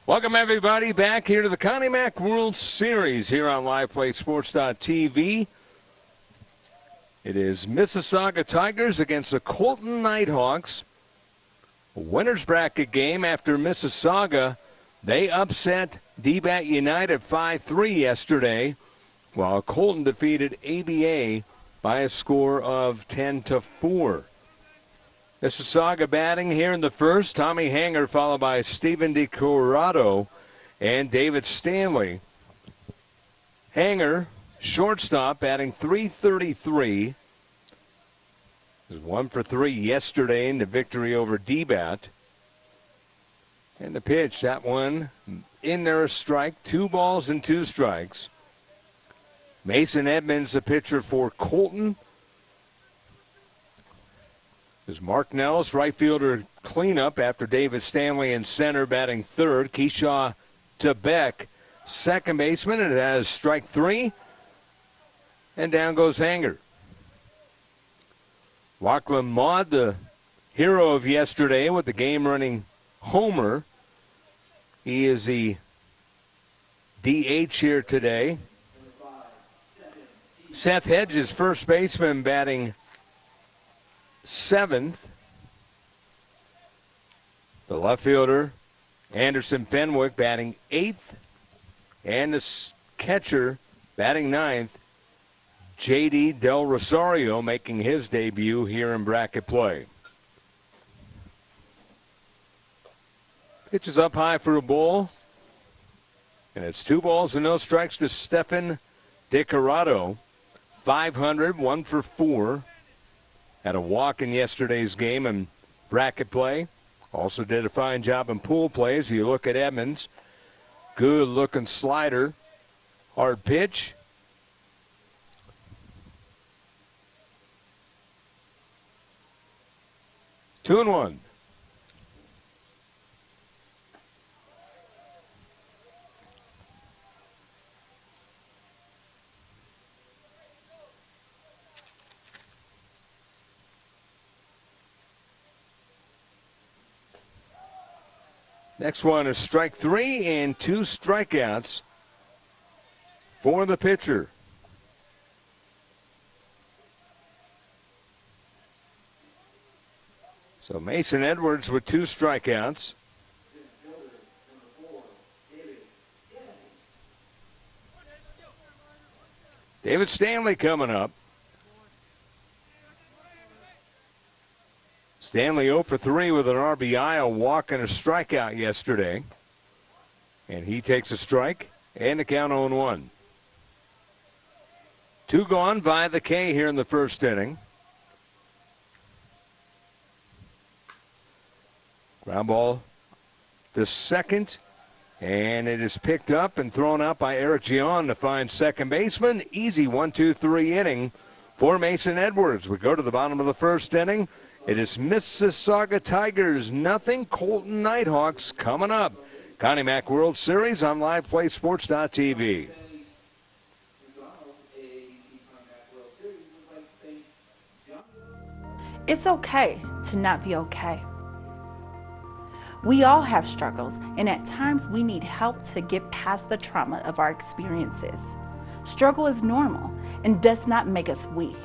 Welcome, everybody, back here to the Connie Mack World Series here on LivePlay Sports.tv. It is Mississauga Tigers against the Colton Nighthawks. A winner's bracket game after Mississauga. They upset D-Bat United 5-3 yesterday, while Colton defeated ABA by a score of 10-4. Mississauga batting here in the first. Tommy Hanger followed by Stephen DiCorrado and David Stanley. Hanger, shortstop, batting .333. Was 1 for 3 yesterday in the victory over D-Bat. And the pitch, that one in there, a strike. 2 balls and 2 strikes. Mason Edmonds, the pitcher for Colton. Is Mark Nels, right fielder cleanup after David Stanley in center batting third. Keyshaw Beck, second baseman, and it has strike 3. And down goes Hanger. Lachlan Maud, the hero of yesterday with the game-running homer. He is the DH here today. Seth Hedges, first baseman, batting 7th. The left fielder, Anderson Fenwick, batting 8th. And the catcher, batting 9th, J.D. Del Rosario, making his debut here in bracket play. Pitch is up high for a ball. And it's 2 balls and no strikes to Stephen DiCorrado. 500, 1 for 4. Had a walk in yesterday's game in bracket play. Also did a fine job in pool play as you look at Edmonds. Good looking slider. Hard pitch. Two and one. Next one is strike 3 and 2 strikeouts for the pitcher. So Mason Edwards with 2 strikeouts. David Stanley coming up. Stanley 0 for 3 with an RBI, a walk, and a strikeout yesterday. And he takes a strike, and the count 0-1. 2 gone via the K here in the first inning. Ground ball to second, and it is picked up and thrown out by Eric Gion to find second baseman. Easy 1-2-3 inning for Mason Edwards. We go to the bottom of the first inning. It is Mississauga Tigers 0, Colton Nighthawks coming up. Connie Mack World Series on LivePlaySports.tv. It's okay to not be okay. We all have struggles, and at times we need help to get past the trauma of our experiences. Struggle is normal and does not make us weak.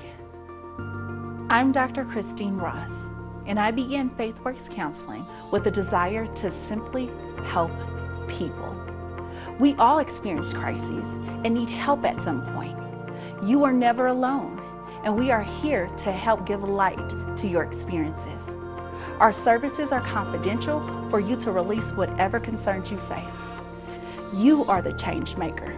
I'm Dr. Christine Ross, and I began FaithWorks Counseling with a desire to simply help people. We all experience crises and need help at some point. You are never alone, and we are here to help give light to your experiences. Our services are confidential for you to release whatever concerns you face. You are the change maker.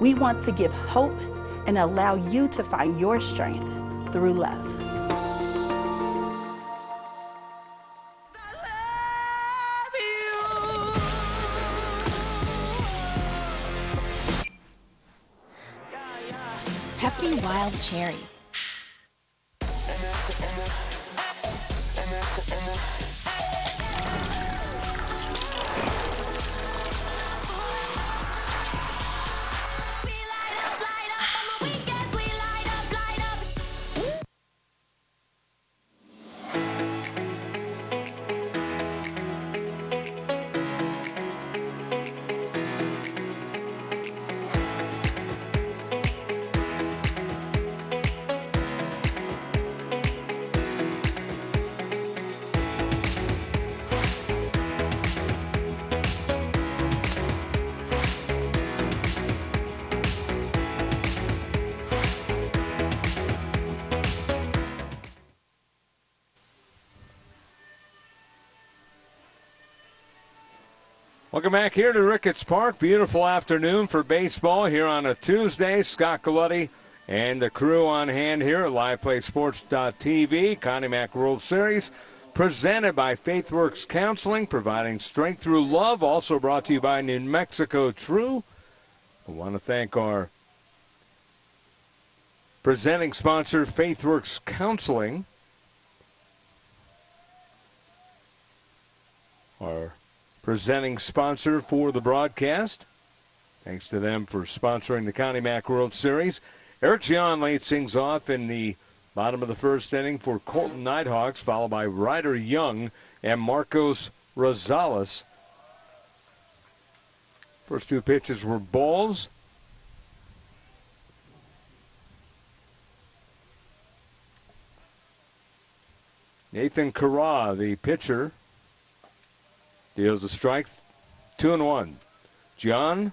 We want to give hope and allow you to find your strength through love. Pepsi Wild Cherry. Welcome back here to Ricketts Park. Beautiful afternoon for baseball here on a Tuesday. Scott Galletti and the crew on hand here at LivePlay Sports.tv. Connie Mack World Series presented by FaithWorks Counseling, providing strength through love. Also brought to you by New Mexico True. I want to thank our presenting sponsor, FaithWorks Counseling. Our presenting sponsor for the broadcast. Thanks to them for sponsoring the Connie Mack World Series. Eric Gian leads things off in the bottom of the first inning for Colton Nighthawks, followed by Ryder Young and Marcos Rosales. First two pitches were balls. Nathan Carra, the pitcher, deals a strike, 2-1. John,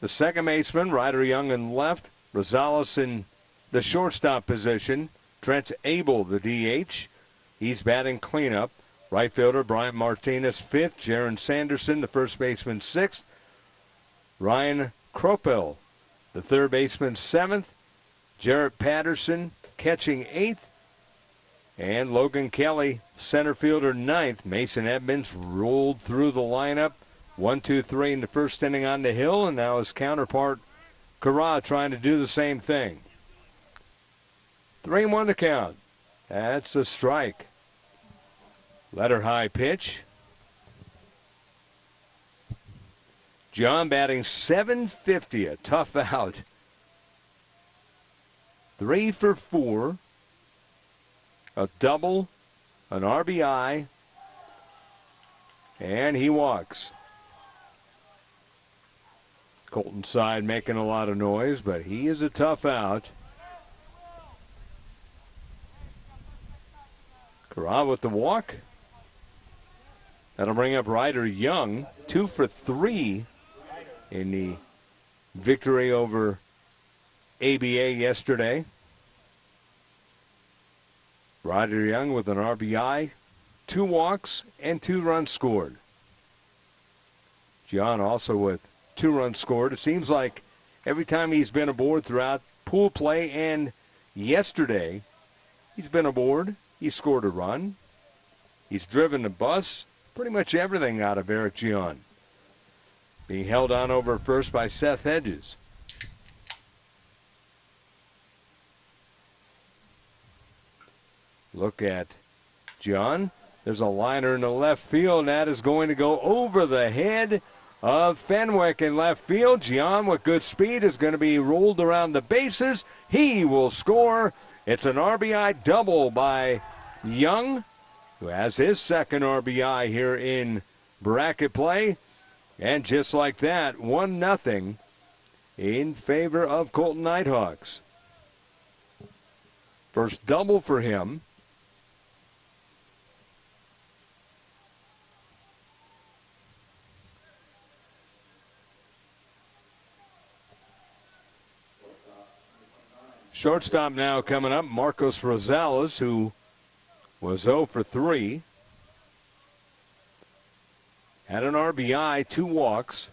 the second baseman, Ryder Young in left, Rosales in the shortstop position, Trent Abel, the DH. He's batting cleanup. Right fielder, Bryant Martinez, fifth. Jaron Sanderson, the first baseman, sixth. Ryan Kropel, the third baseman, seventh. Jarrett Patterson, catching eighth. And Logan Kelly, center fielder, ninth. Mason Edmonds rolled through the lineup. 1-2-3 in the first inning on the hill, and now his counterpart, Carra, trying to do the same thing. 3-1 to count. That's a strike. Letter high pitch. John batting .750, a tough out. 3 for 4. A double, an RBI, and he walks. Colton side making a lot of noise, but he is a tough out. Carra with the walk. That'll bring up Ryder Young, 2 for 3 in the victory over ABA yesterday. Ryder Young with an RBI, 2 walks, and 2 runs scored. John also with 2 runs scored. It seems like every time he's been aboard throughout pool play and yesterday, he's been aboard. He scored a run. He's driven the bus. Pretty much everything out of Eric Gian. Being held on over first by Seth Hedges. Look at John. There's a liner in the left field, and that is going to go over the head of Fenwick in left field. John, with good speed, is going to be rolled around the bases. He will score. It's an RBI double by Young, who has his second RBI here in bracket play. And just like that, 1-0 in favor of Colton Nighthawks. First double for him. Shortstop now coming up, Marcos Rosales, who was 0 for 3. Had an RBI, 2 walks.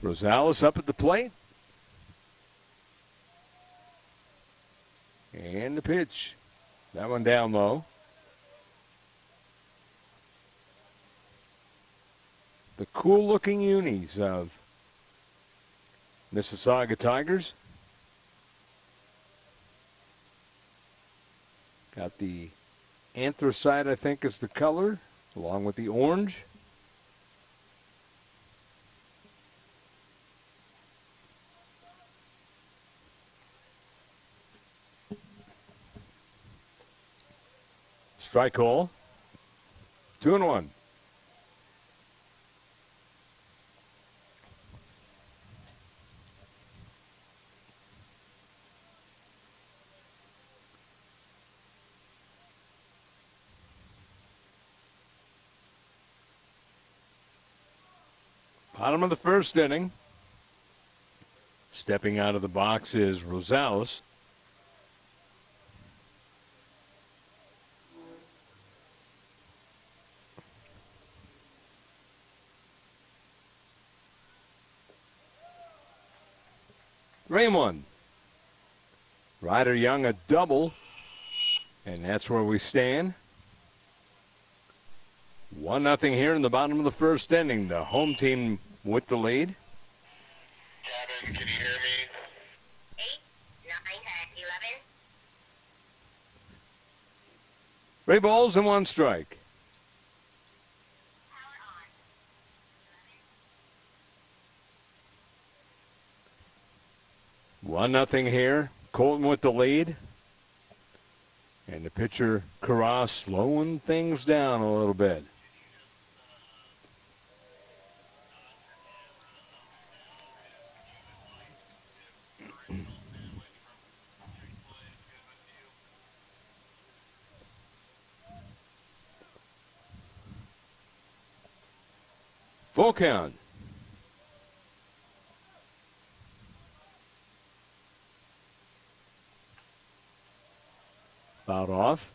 Rosales up at the plate. And the pitch. That one down low. The cool-looking unis of Mississauga Tigers. Got the anthracite, I think, is the color, along with the orange. Strike call. 2-1. Bottom of the first inning. Stepping out of the box is Rosales. Raymond. Ryder Young a double. And that's where we stand. 1-0 here in the bottom of the first inning. The home team with the lead. Cabin, can you hear me? 8, 9, 10, 11. 3 balls and 1 strike. Power on. 1-0 here. Colton with the lead. And the pitcher, Carras, slowing things down a little bit. Full count. Fouled off.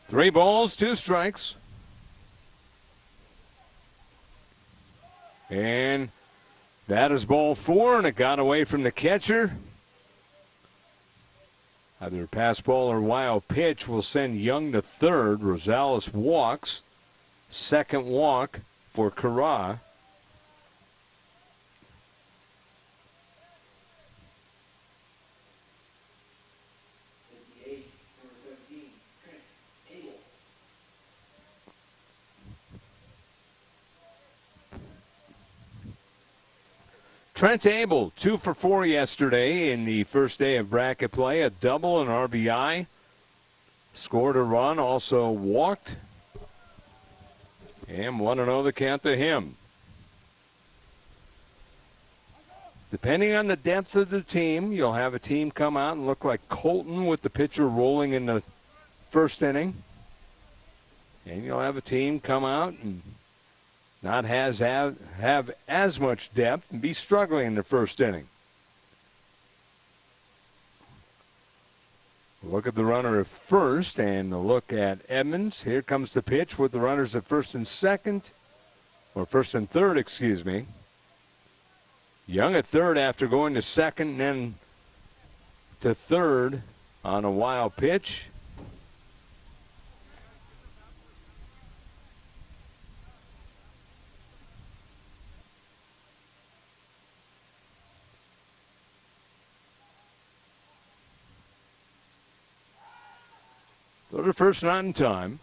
Three balls, 2 strikes. And that is ball 4, and it got away from the catcher. Either a pass ball or wild pitch will send Young to third. Rosales walks. Second walk for Carra. Trent Abel, 2 for 4 yesterday in the first day of bracket play. A double, an RBI. Scored a run, also walked. And 1-0 the count to him. Depending on the depth of the team, you'll have a team come out and look like Colton with the pitcher rolling in the first inning. And you'll have a team come out and not have as much depth and be struggling in the first inning. Look at the runner at first and a look at Edmonds. Here comes the pitch with the runners at first and third, excuse me. Young at third after going to second and then to third on a wild pitch. Go to first, not in time.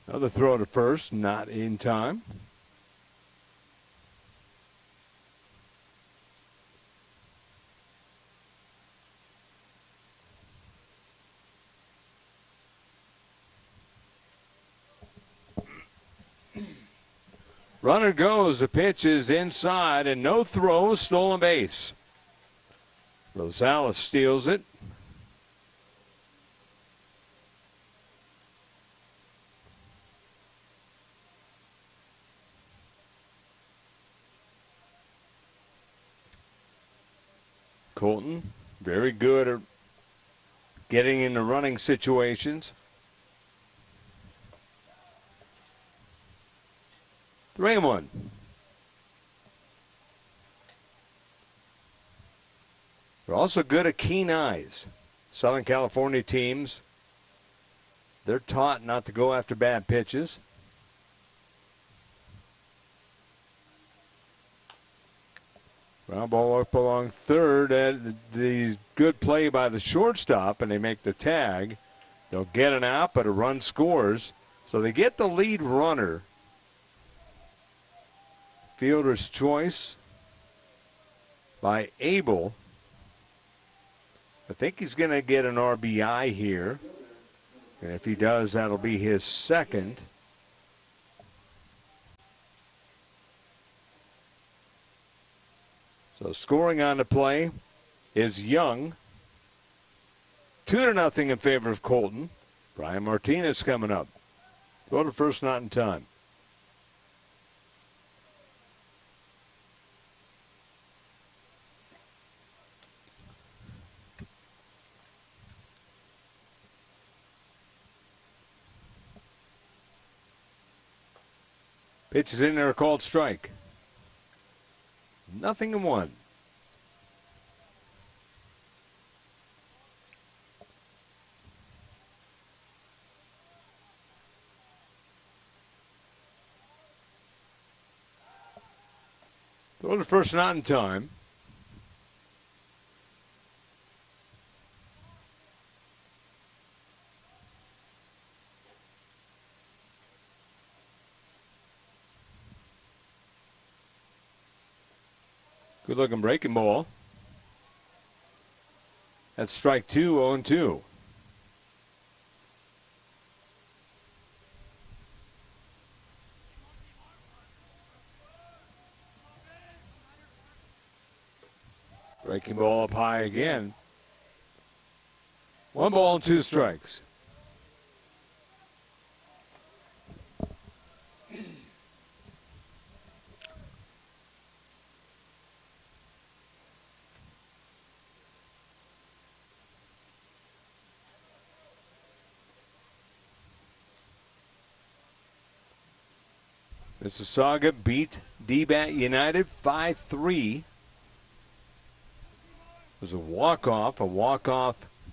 Another throw to first, not in time. Runner goes, the pitch is inside, and no throw, stolen base. Rosales steals it. Colton, very good at getting into running situations. 3-1. They're also good at keen eyes. Southern California teams, they're taught not to go after bad pitches. Ground ball up along third. The good play by the shortstop, and they make the tag. They'll get an out, but a run scores. So they get the lead runner. Fielder's choice by Abel. I think he's going to get an RBI here. And if he does, that'll be his second. So scoring on the play is Young. 2-0 in favor of Colton. Brian Martinez coming up. Go to first, not in time. Pitch is in there, called strike. 0-1. Throw to first, not in time. Good looking breaking ball. That's strike 2, 0-2. Breaking ball up high again. 1 ball and 2 strikes. Mississauga beat D-Bat United 5-3. It was a walk-off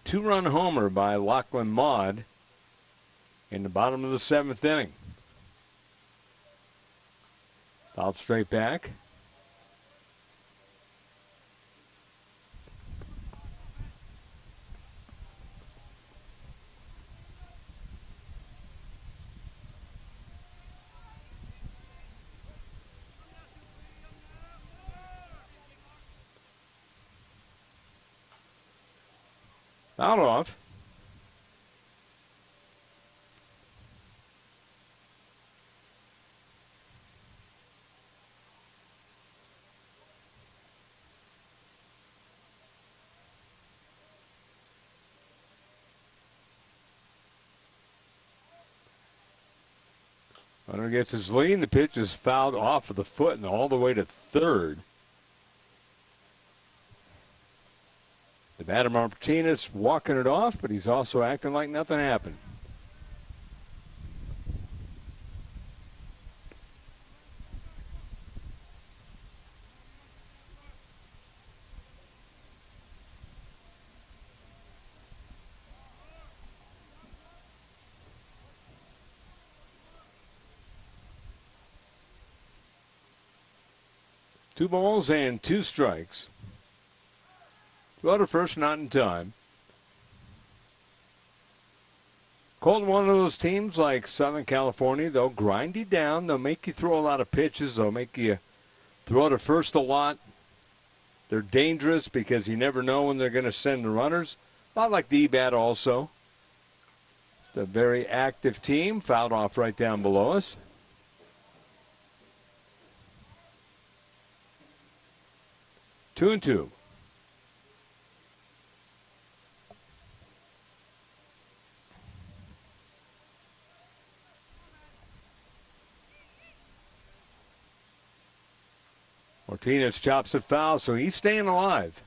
2-run homer by Lachlan Maud in the bottom of the 7th inning. Fouled straight back. Out off. Runner gets his lead, and the pitch is fouled off of the foot and all the way to third. The batter Martinez walking it off, but he's also acting like nothing happened. Two balls and 2 strikes. Go to first, not in time. Colton, one of those teams like Southern California, they'll grind you down. They'll make you throw a lot of pitches. They'll make you throw to first a lot. They're dangerous because you never know when they're going to send the runners. A lot like D-Bat also. It's a very active team. Fouled off right down below us. Two and two. Martinez chops it foul, so he's staying alive.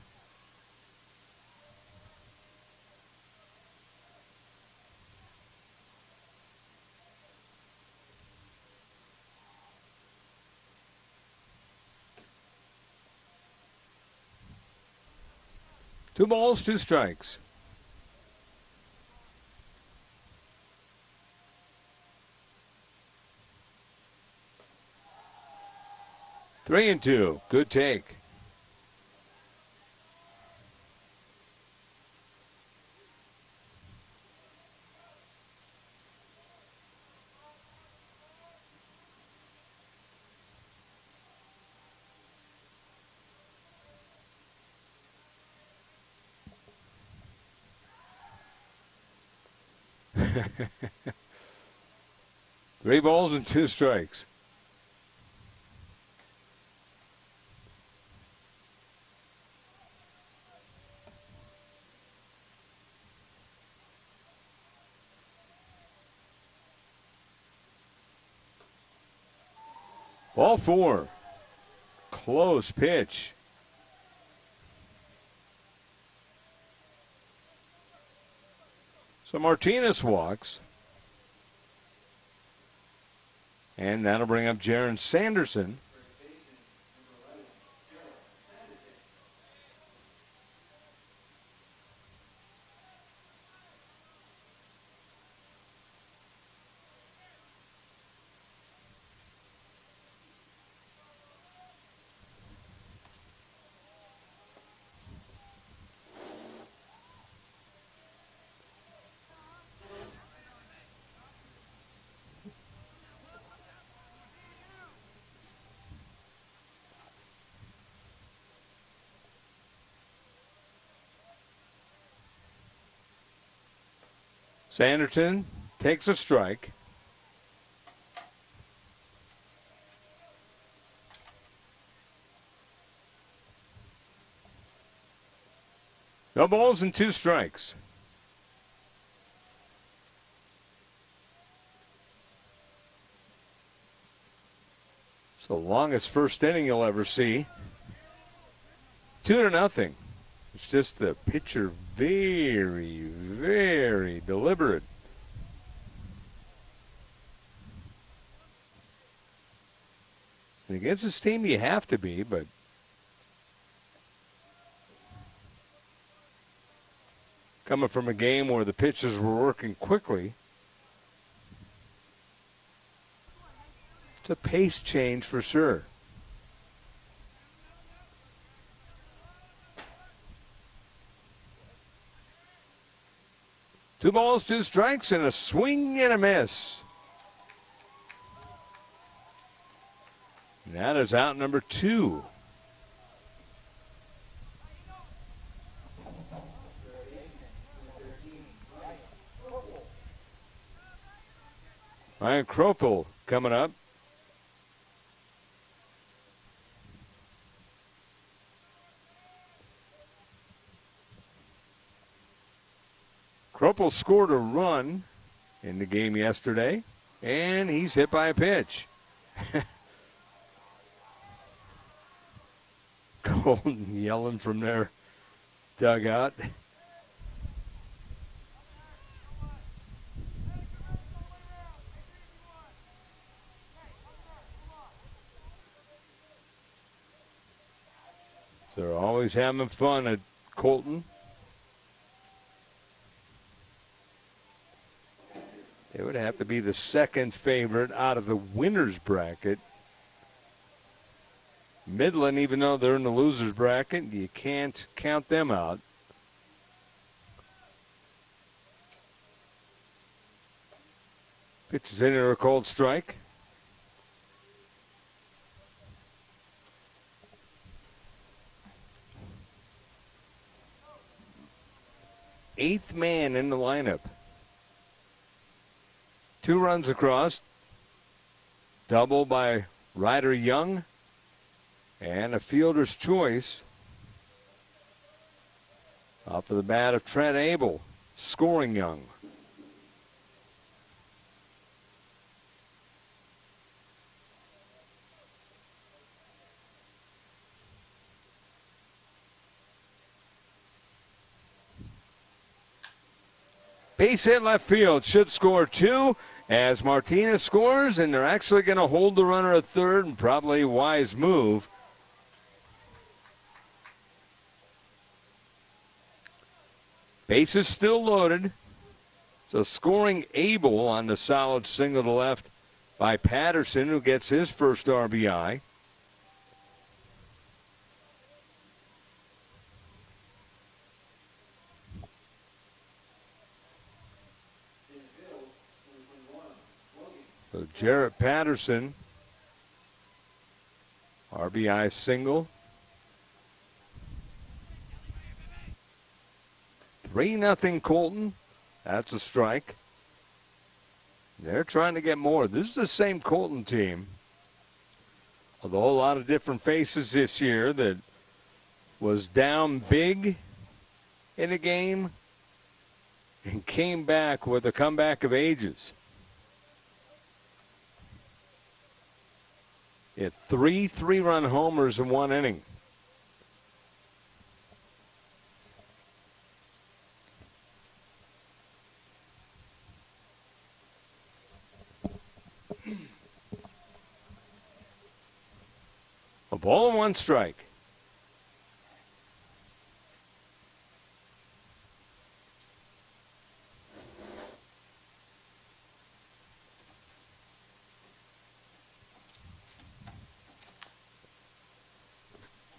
Two balls, 2 strikes. Three and two. Good take. 3 balls and 2 strikes. Ball 4. Close pitch. So Martinez walks. And that'll bring up Jaron Sanderson. Sanderson takes a strike. No balls and 2 strikes. It's the longest first inning you'll ever see. 2-0. It's just the pitcher very, very deliberate. And against this team, you have to be, but coming from a game where the pitchers were working quickly, it's a pace change for sure. Two balls, 2 strikes, and a swing and a miss. And that is out number 2. Ryan Kropel coming up. Kropel scored a run in the game yesterday, and he's hit by a pitch. Colton yelling from their dugout. So they're always having fun at Colton. They would have to be the second favorite out of the winner's bracket. Midland, even though they're in the loser's bracket, you can't count them out. Pitch is in there, a cold strike. Eighth man in the lineup. 2 runs across. Double by Ryder Young. And a fielder's choice off of the bat of Trent Abel, scoring Young. Base hit left field, should score 2 as Martinez scores, and they're actually going to hold the runner at third, and probably a wise move. Bases still loaded. So scoring Abel on the solid single to left by Patterson, who gets his first RBI. So Jarrett Patterson, RBI single. 3-0 Colton. That's a strike. They're trying to get more. This is the same Colton team. Although a lot of different faces this year that was down big in a game and came back with a comeback of ages. It 3 3-run homers in one inning. A ball and one strike.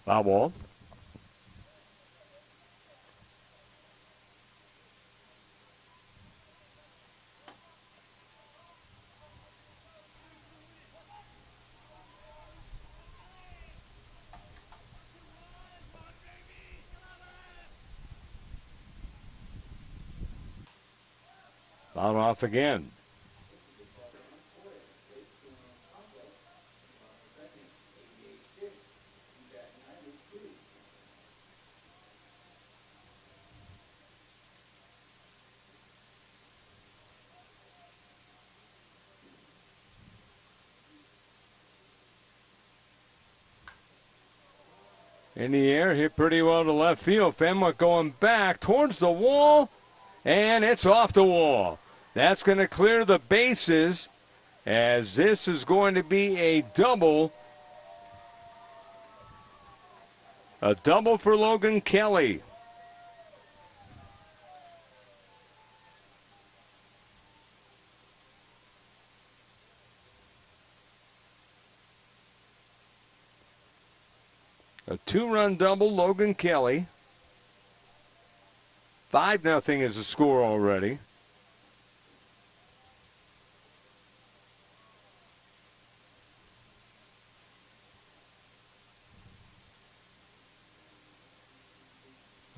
Foul ball. Foul off again. In the air, hit pretty well to left field. Fenwick going back towards the wall, and it's off the wall. That's going to clear the bases, as this is going to be a double. A double for Logan Kelly. A 2-run double, Logan Kelly. 5-0 is the score already.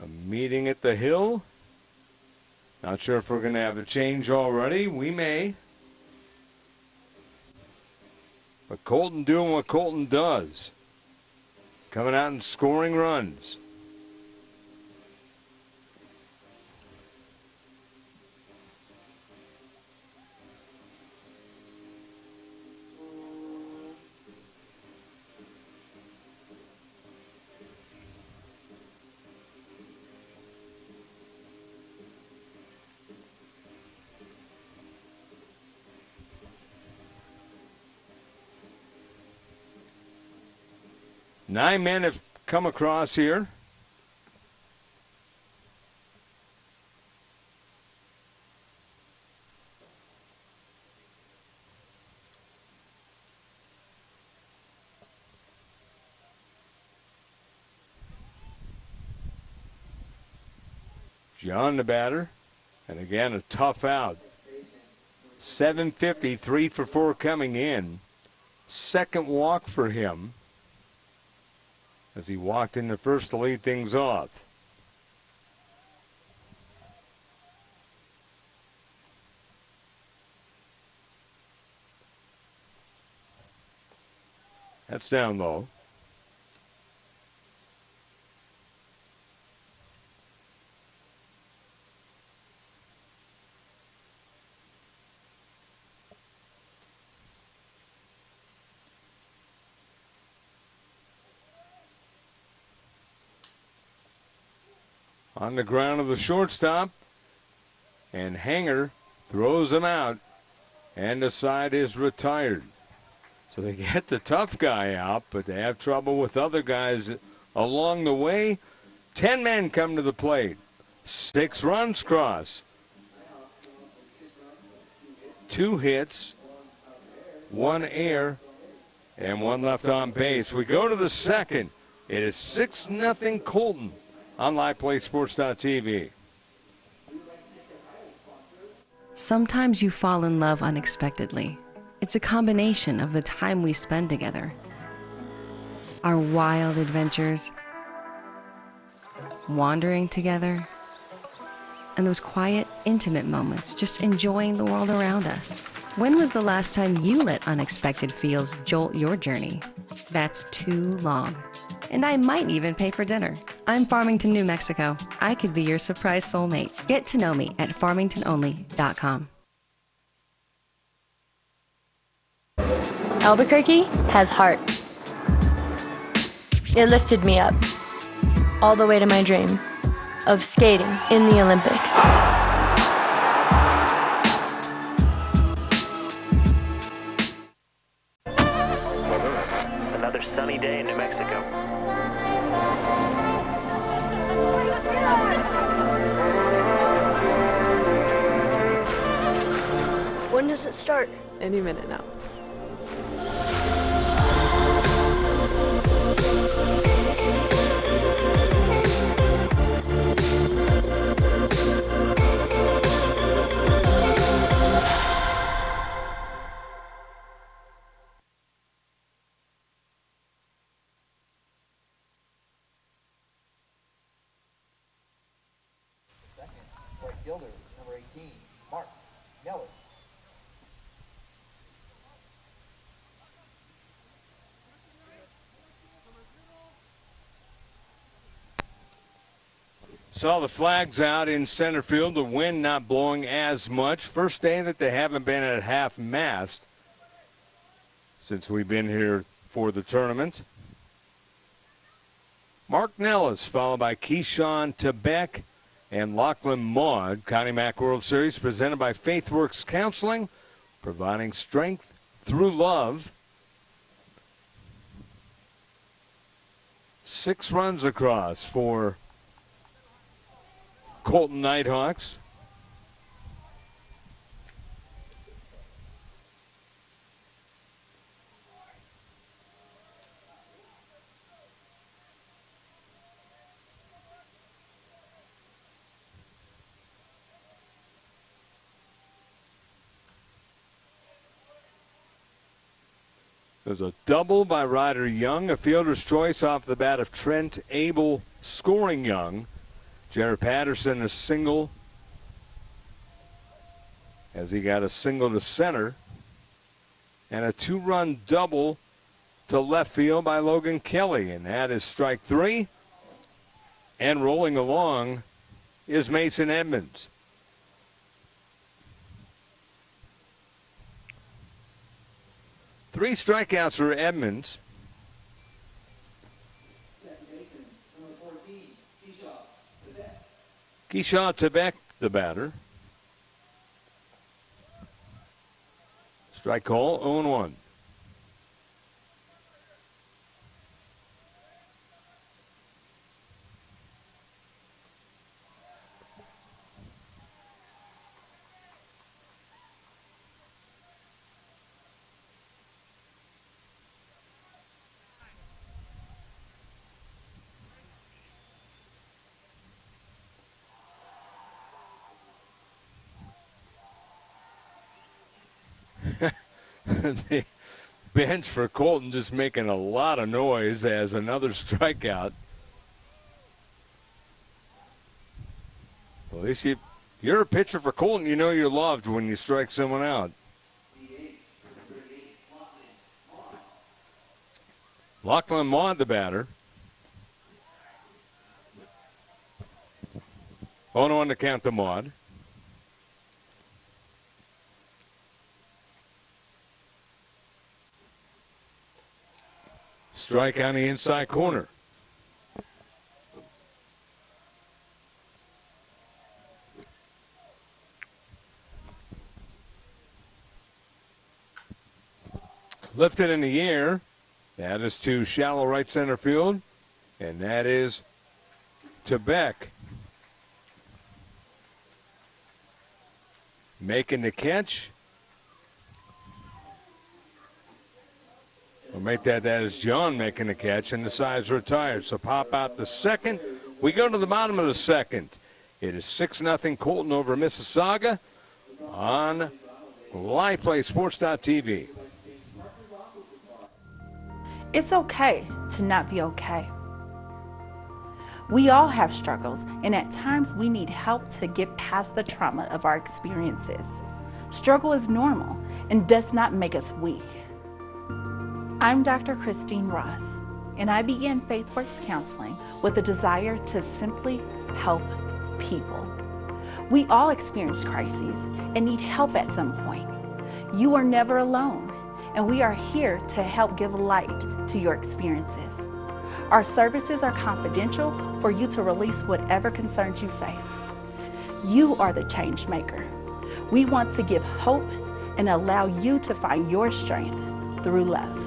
A meeting at the Hill. Not sure if we're going to have a change already. We may. But Colton doing what Colton does. Coming out and scoring runs. Nine men have come across here. John the batter. And again, a tough out. 750, 3 for 4 coming in. Second walk for him, as he walked in the first to lead things off. That's down low. On the ground of the shortstop, and Hanger throws him out, and the side is retired. So they get the tough guy out, but they have trouble with other guys along the way. 10 men come to the plate. 6 runs cross. 2 hits, 1 error, and 1 left on base. We go to the second. It is 6-0 Colton on LivePlaySports.tv. Sometimes you fall in love unexpectedly. It's a combination of the time we spend together, our wild adventures, wandering together, and those quiet, intimate moments just enjoying the world around us. When was the last time you let unexpected feels jolt your journey? That's too long. And I might even pay for dinner. I'm Farmington, New Mexico. I could be your surprise soulmate. Get to know me at farmingtononly.com. Albuquerque has heart. It lifted me up, all the way to my dream of skating in the Olympics. Another sunny day in New Mexico. When does it start? Any minute now. Fielder, number 18, Mark Nellis. Saw the flags out in center field, the wind not blowing as much. First day that they haven't been at half mast since we've been here for the tournament. Mark Nellis, followed by Keyshawn Tebeck and Lachlan Maud. Connie Mack World Series presented by FaithWorks Counseling, providing strength through love. 6 runs across for Colton Nighthawks. There's a double by Ryder Young, a fielder's choice off the bat of Trent Abel scoring Young. Jared Patterson a single as he got a single to center. And a 2-run double to left field by Logan Kelly. And that is strike 3. And rolling along is Mason Edmonds. Three strikeouts for Edmonds. Keyshawn Tebeck, the batter. Strike call, 0-1. The bench for Colton just making a lot of noise as another strikeout. Well, at least you're a pitcher for Colton. You know you're loved when you strike someone out. Lachlan Maud, the batter. 0-1 to count to Maud. Strike on the inside corner. Lifted in the air. That is to shallow right center field. And that is to Beck. Making the catch. We'll make that is John making the catch, and the side's retired. So pop out the second. We go to the bottom of the second. It is 6-0 Colton over Mississauga on LivePlay Sports.tv. It's okay to not be okay. We all have struggles, and at times we need help to get past the trauma of our experiences. Struggle is normal, and does not make us weak. I'm Dr. Christine Ross, and I began FaithWorks Counseling with a desire to simply help people. We all experience crises and need help at some point. You are never alone, and we are here to help give light to your experiences. Our services are confidential for you to release whatever concerns you face. You are the change maker. We want to give hope and allow you to find your strength through love.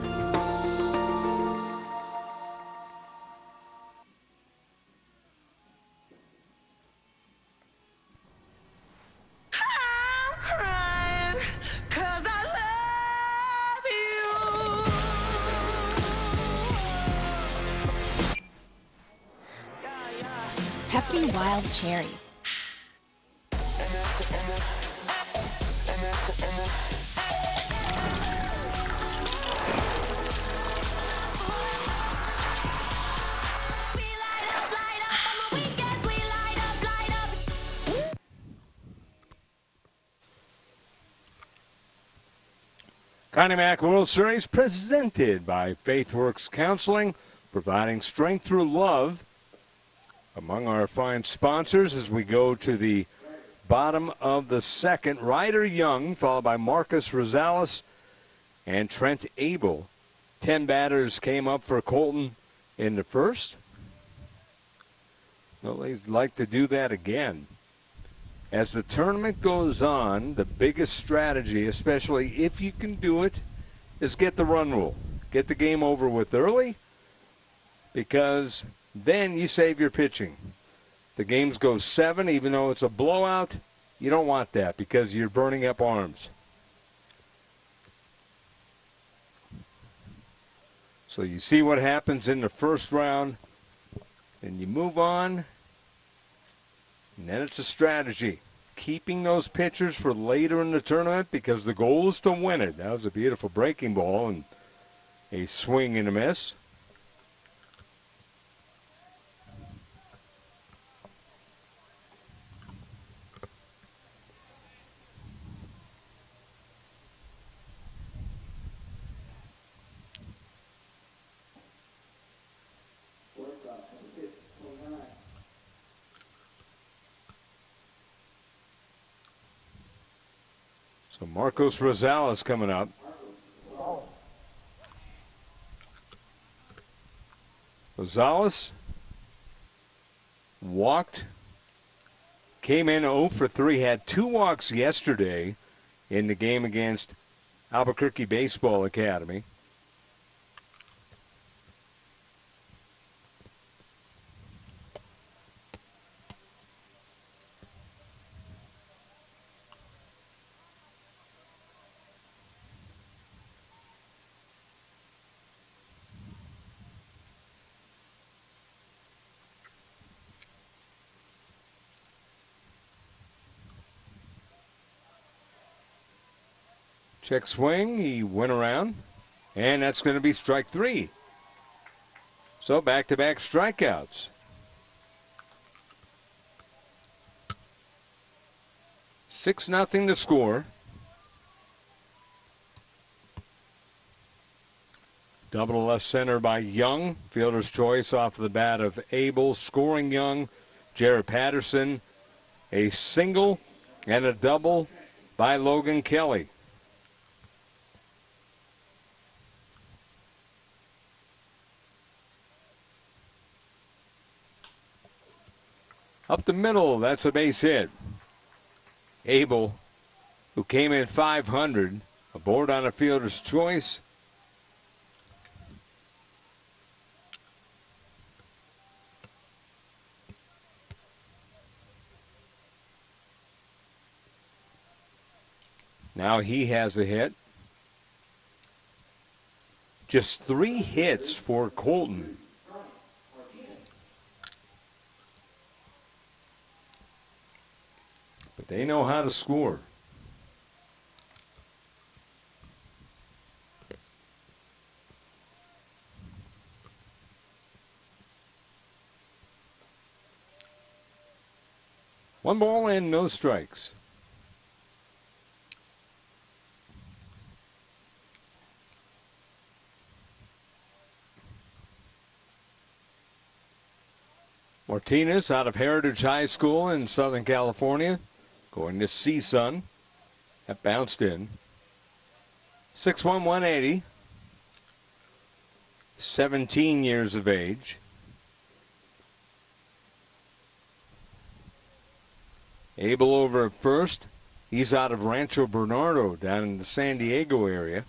Pepsi Wild Cherry. Connie Mack World Series presented by FaithWorks Counseling, providing strength through love. Among our fine sponsors as we go to the bottom of the second, Ryder Young, followed by Marcus Rosales and Trent Abel. 10 batters came up for Colton in the first. Well, they'd like to do that again. As the tournament goes on, the biggest strategy, especially if you can do it, is get the run rule. Get the game over with early, because then you save your pitching. The games go 7, even though it's a blowout. You don't want that because you're burning up arms. So you see what happens in the first round, and you move on, and then it's a strategy. Keeping those pitchers for later in the tournament because the goal is to win it. That was a beautiful breaking ball and a swing and a miss. So Marcos Rosales coming up. Rosales walked, came in 0 for 3, had 2 walks yesterday in the game against Albuquerque Baseball Academy. Check swing, he went around, and that's going to be strike 3. So back-to-back strikeouts. Six nothing to score. Double to left center by Young. Fielder's choice off the bat of Abel. Scoring Young, Jared Patterson. A single and a double by Logan Kelly. Up the middle, that's a base hit. Abel, who came in 500, aboard on a fielder's choice. Now he has a hit. Just 3 hits for Colton. But they know how to score. One ball and no strikes. Martinez out of Heritage High School in Southern California, going to CSUN. That bounced in. 6'1", 180. 17 years of age. Abel over at first. He's out of Rancho Bernardo down in the San Diego area.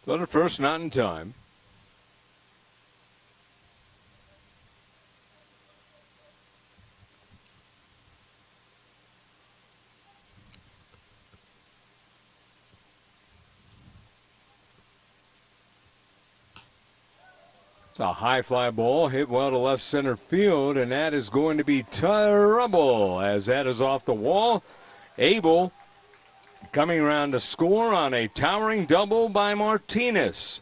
So the first, not in time. It's a high fly ball, hit well to left center field, and that is going to be trouble as that is off the wall. Abel coming around to score on a towering double by Martinez.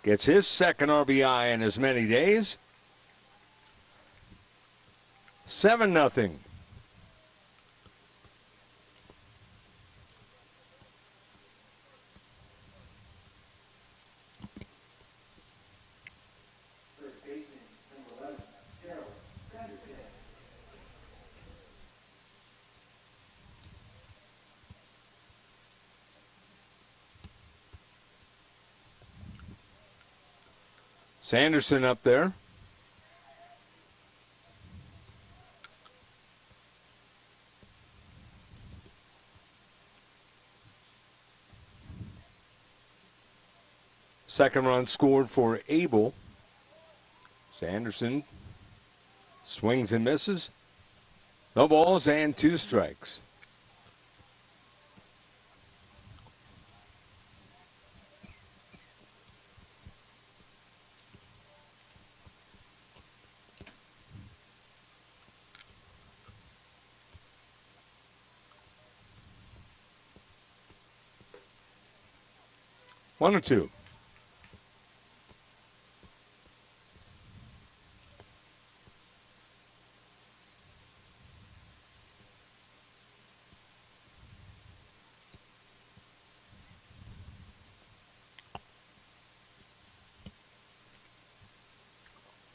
Gets his second RBI in as many days. 7-0. Sanderson up there. Second run scored for Abel. Sanderson swings and misses. No balls and 2 strikes. One or two.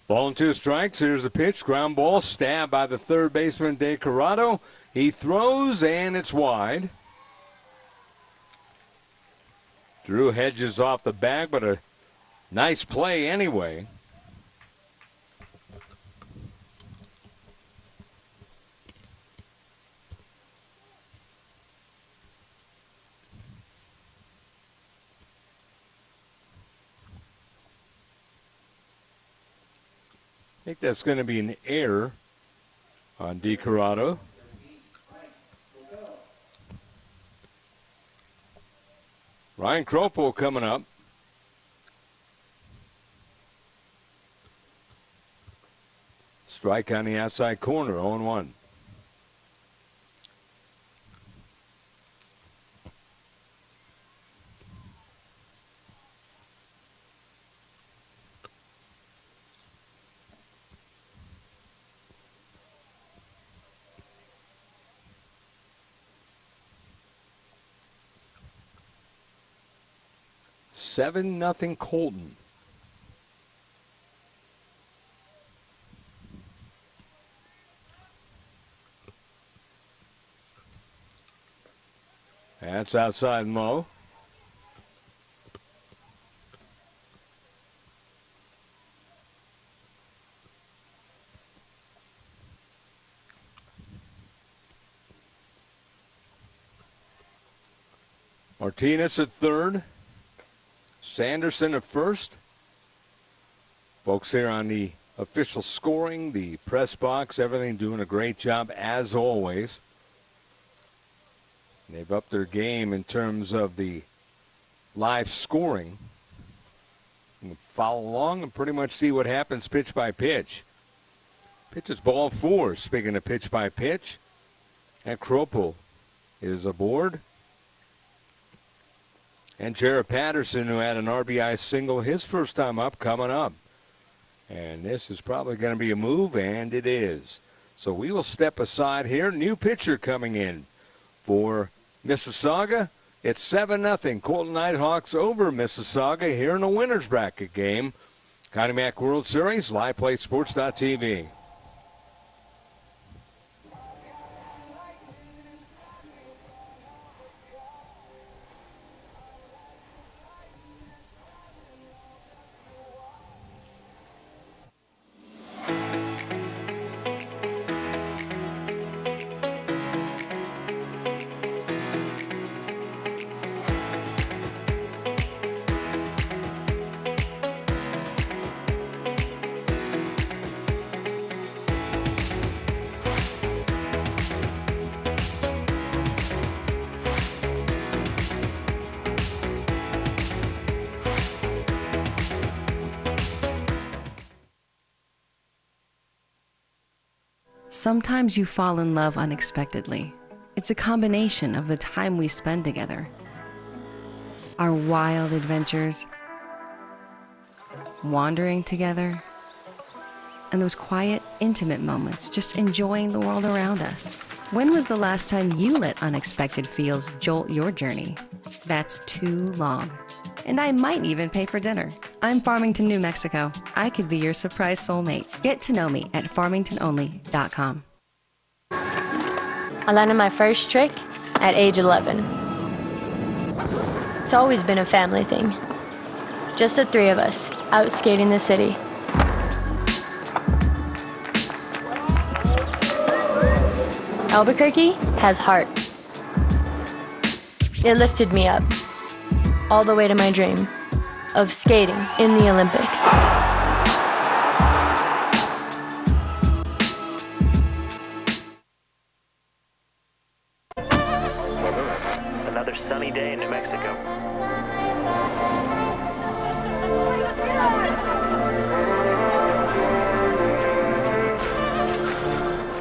Ball and 2 strikes. Here's the pitch. Ground ball. Stabbed by the third baseman, De Corrado. He throws, and it's wide. Drew Hedges off the bag, but a nice play anyway. I think that's going to be an error on De Corrado. Ryan Kropo coming up. Strike on the outside corner, 0-1. Nothing Colton. That's outside and low. Martinez at third. Sanderson at first. Folks here on the official scoring, the press box, everything doing a great job as always. They've upped their game in terms of the live scoring. You can follow along and pretty much see what happens pitch by pitch. Pitch is ball 4. Speaking of pitch by pitch, and Kropel is aboard. And Jared Patterson, who had an RBI single his first time up, coming up. And this is probably going to be a move, and it is. So we will step aside here. New pitcher coming in for Mississauga. It's 7-0. Colton Nighthawks over Mississauga here in the winner's bracket game. Connie Mack World Series, LivePlay Sports.tv. Sometimes you fall in love unexpectedly. It's a combination of the time we spend together, our wild adventures, wandering together, and those quiet, intimate moments just enjoying the world around us. When was the last time you let unexpected feels jolt your journey? That's too long. And I might even pay for dinner. I'm Farmington, New Mexico. I could be your surprise soulmate. Get to know me at farmingtononly.com. I landed my first trick at age 11. It's always been a family thing. Just the three of us, out skating the city. Albuquerque has heart. It lifted me up, all the way to my dream of skating in the Olympics. Another sunny day in New Mexico.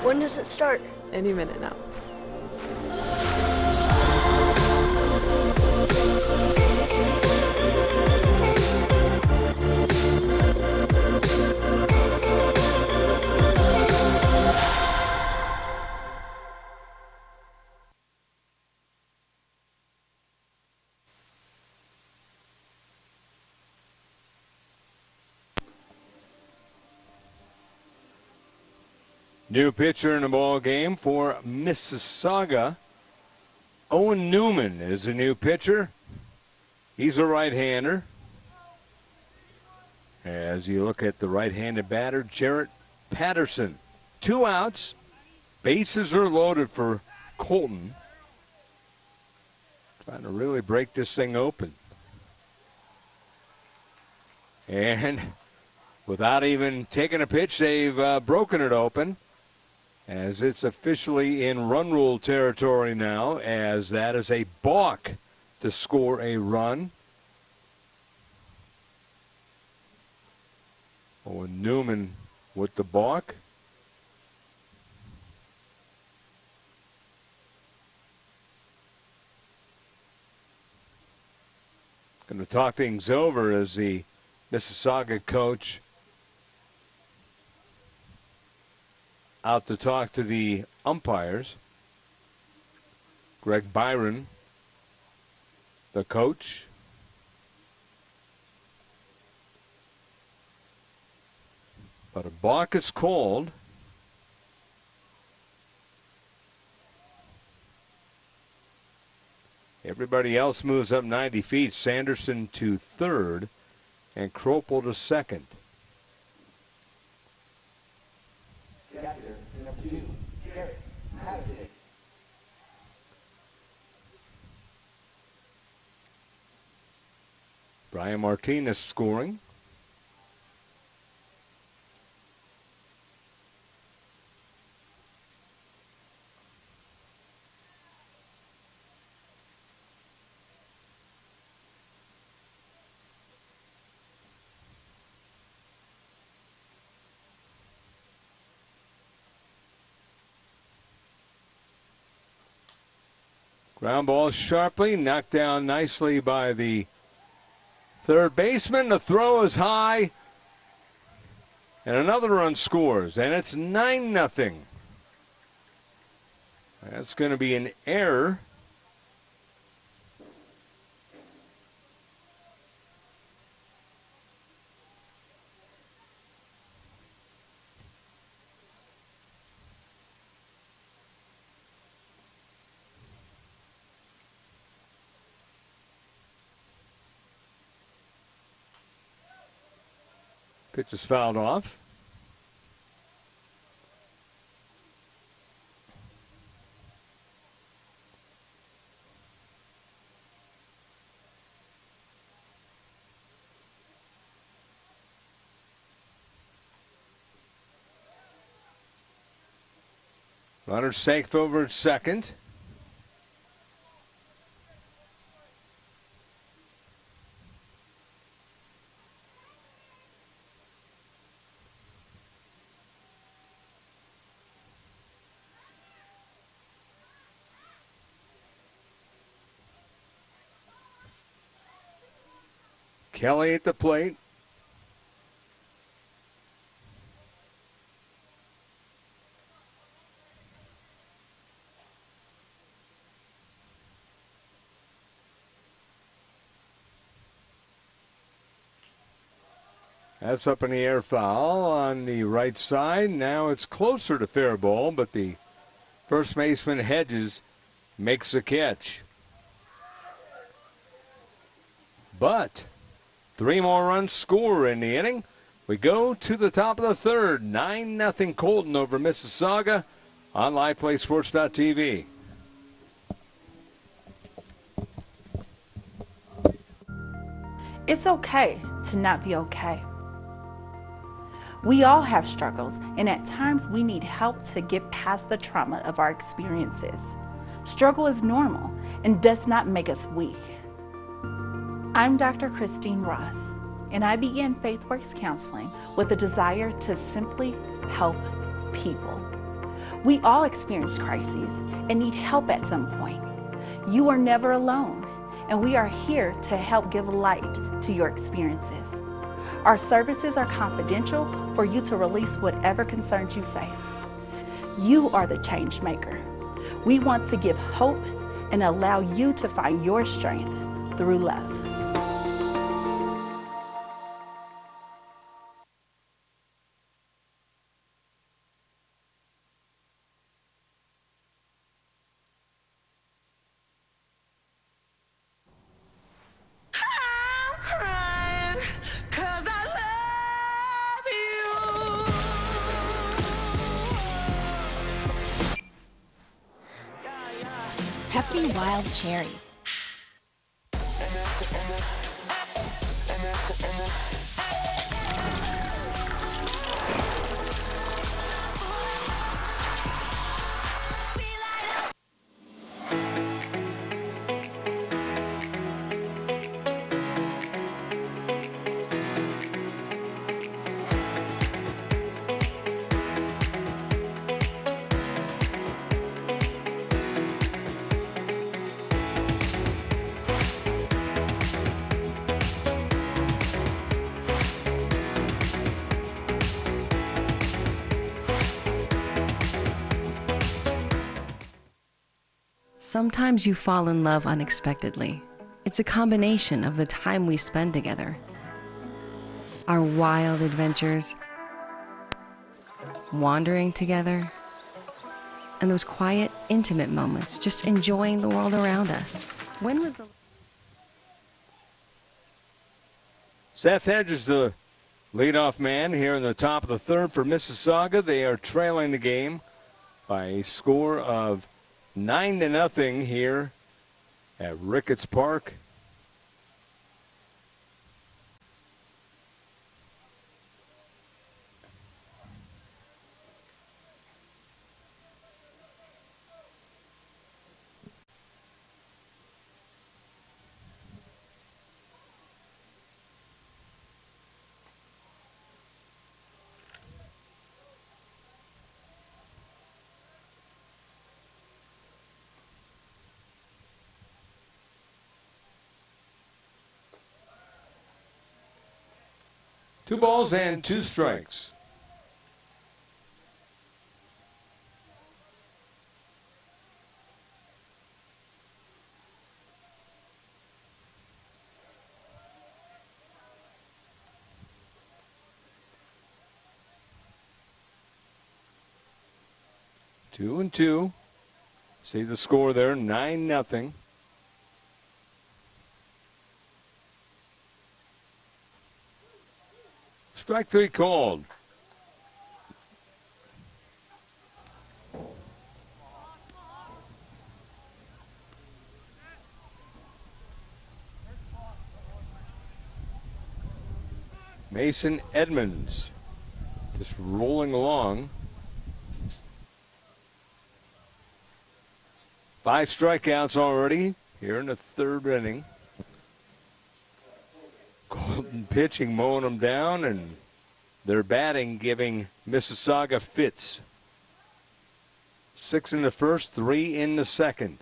When does it start? Any minute now. New pitcher in the ball game for Mississauga. Owen Newman is a new pitcher. He's a right-hander. As you look at the right-handed batter, Jarrett Patterson. 2 outs. Bases are loaded for Colton. Trying to really break this thing open. And without even taking a pitch, they've broken it open. As it's officially in run rule territory now, as that is a balk to score a run. Owen Newman with the balk. Going to talk things over as the Mississauga coach out to talk to the umpires. Greg Byron, the coach. But a balk is called. Everybody else moves up 90 feet. Sanderson to third and Kropel to second. Brian Martinez scoring. Ground ball sharply, knocked down nicely by the third baseman. The throw is high, and another run scores, and it's 9-0. That's going to be an error. Pitch is fouled off. Runner safe over at second. Kelly at the plate. That's up in the air, foul on the right side. Now it's closer to fair ball, but the first baseman Hedges makes a catch. But 3 more runs score in the inning. We go to the top of the third. 9-0 Colton over Mississauga on LivePlaySports.tv. It's okay to not be okay. We all have struggles, and at times we need help to get past the trauma of our experiences. Struggle is normal and does not make us weak. I'm Dr. Christine Ross, and I began FaithWorks Counseling with a desire to simply help people. We all experience crises and need help at some point. You are never alone, and we are here to help give light to your experiences. Our services are confidential for you to release whatever concerns you face. You are the change maker. We want to give hope and allow you to find your strength through love. Pepsi Wild Cherry. Sometimes you fall in love unexpectedly. It's a combination of the time we spend together, our wild adventures, wandering together, and those quiet, intimate moments, just enjoying the world around us. When was the... Seth Hedges, the leadoff man here in the top of the third for Mississauga. They are trailing the game by a score of 9-0 here at Ricketts Park. 2 balls and 2 strikes. Two and two. See the score there, 9-0. Strike 3 called. Mason Edmonds just rolling along. 5 strikeouts already here in the 3rd inning. Colton pitching, mowing them down, and their batting giving Mississauga fits. 6 in the 1st, 3 in the 2nd.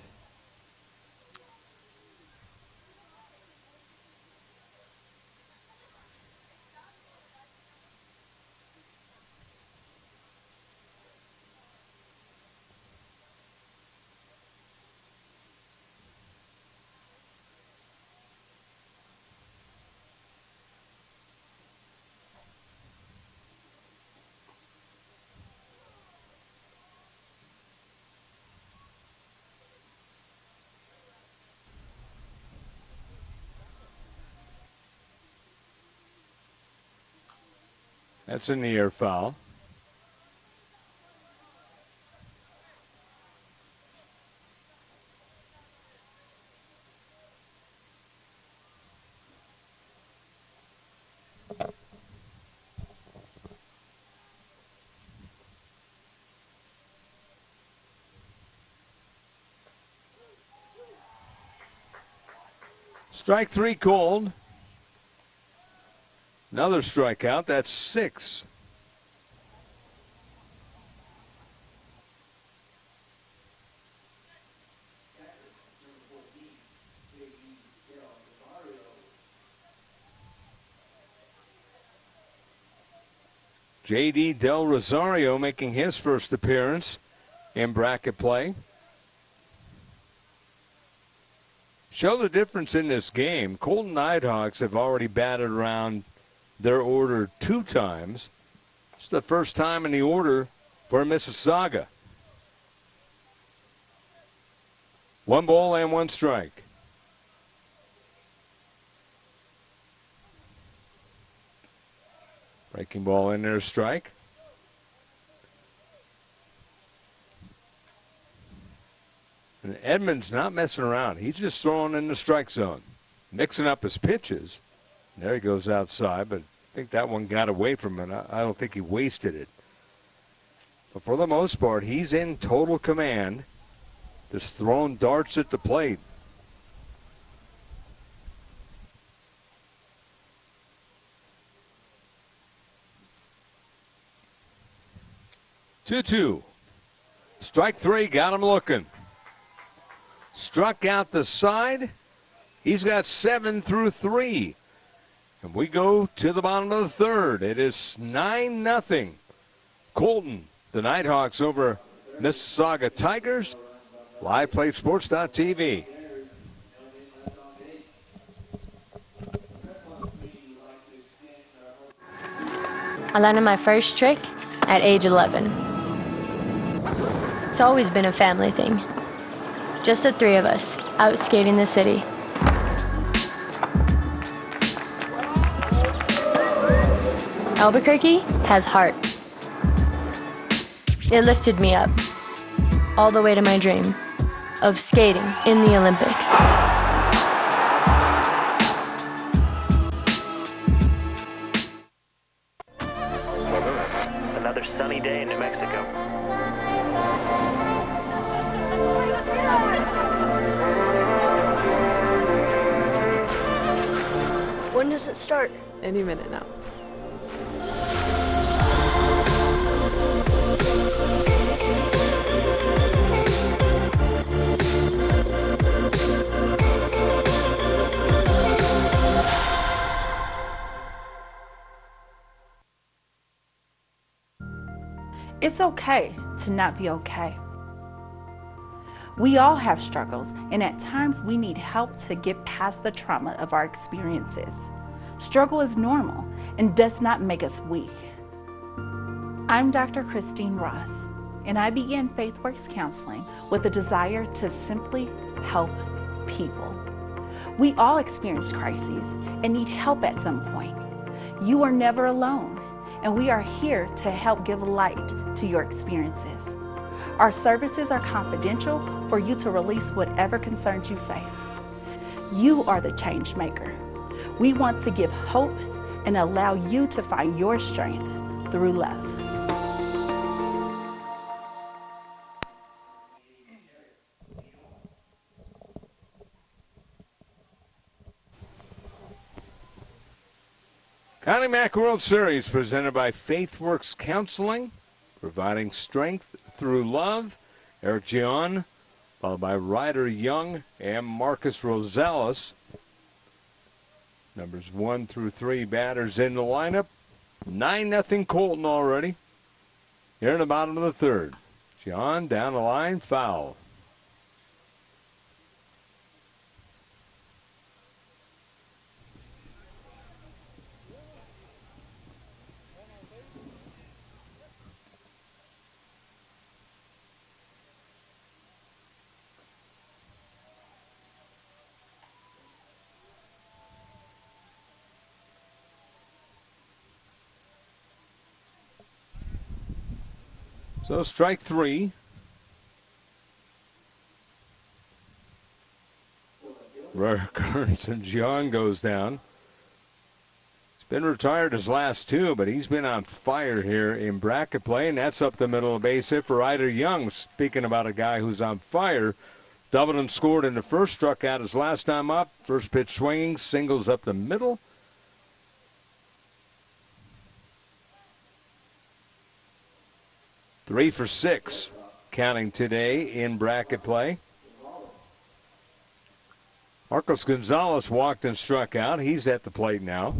That's a near foul. Strike 3 called. Another strikeout, that's 6. J.D. Del Rosario making his first appearance in bracket play. Show the difference in this game. Colton Nighthawks have already batted around their order 2 times. It's the first time in the order for Mississauga. 1 ball and 1 strike. Breaking ball in there, strike. And Edmonds not messing around. He's just throwing in the strike zone, mixing up his pitches. There he goes outside, but I think that one got away from him. I don't think he wasted it. But for the most part, he's in total command, just throwing darts at the plate. Two. Strike 3, got him looking. Struck out the side. He's got 7 through 3. And we go to the bottom of the 3rd. It is 9-0. Colton, the Nighthawks over Mississauga Tigers. LivePlaySports.tv. I landed my first trick at age 11. It's always been a family thing. Just the 3 of us, out skating the city. Albuquerque has heart. It lifted me up, all the way to my dream of skating in the Olympics. Another sunny day in New Mexico. When does it start? Any minute now. It's okay to not be okay. We all have struggles, and at times we need help to get past the trauma of our experiences. Struggle is normal and does not make us weak. I'm Dr. Christine Ross, and I began FaithWorks Counseling with a desire to simply help people. We all experience crises and need help at some point. You are never alone, and we are here to help give light to your experiences. Our services are confidential for you to release whatever concerns you face. You are the change maker. We want to give hope and allow you to find your strength through love. Connie Mack World Series presented by FaithWorks Counseling, providing strength through love. Eric Gion, followed by Ryder Young and Marcus Rosales. Numbers 1 through 3 batters in the lineup. 9-0 Colton already. Here in the bottom of the third. Gion down the line, foul. So strike 3. Current John goes down. He's been retired his last 2, but he's been on fire here in bracket play, and that's up the middle of the base hit for Ryder Young. Speaking about a guy who's on fire, Doubleton scored in the first, struck out his last time up. First pitch swinging, singles up the middle. Three for 6, counting today in bracket play. Marcos Gonzalez walked and struck out. He's at the plate now.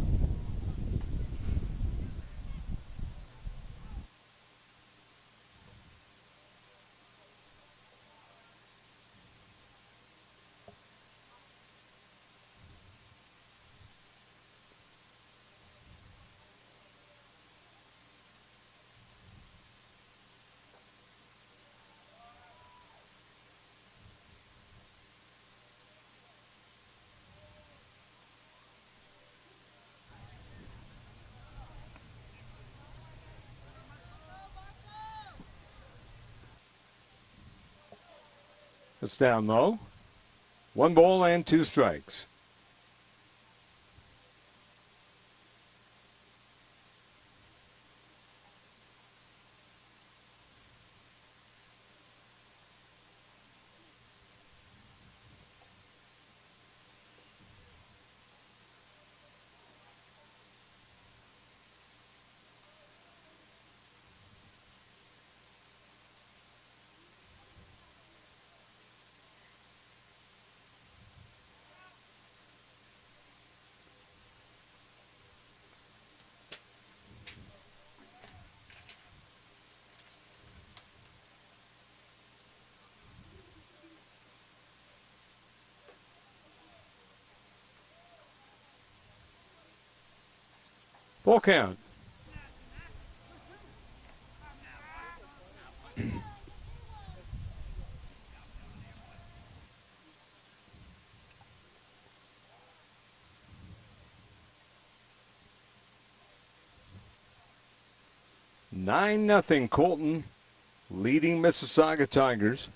It's down low. 1 ball and 2 strikes. Full count. Nine nothing Colton leading Mississauga Tigers.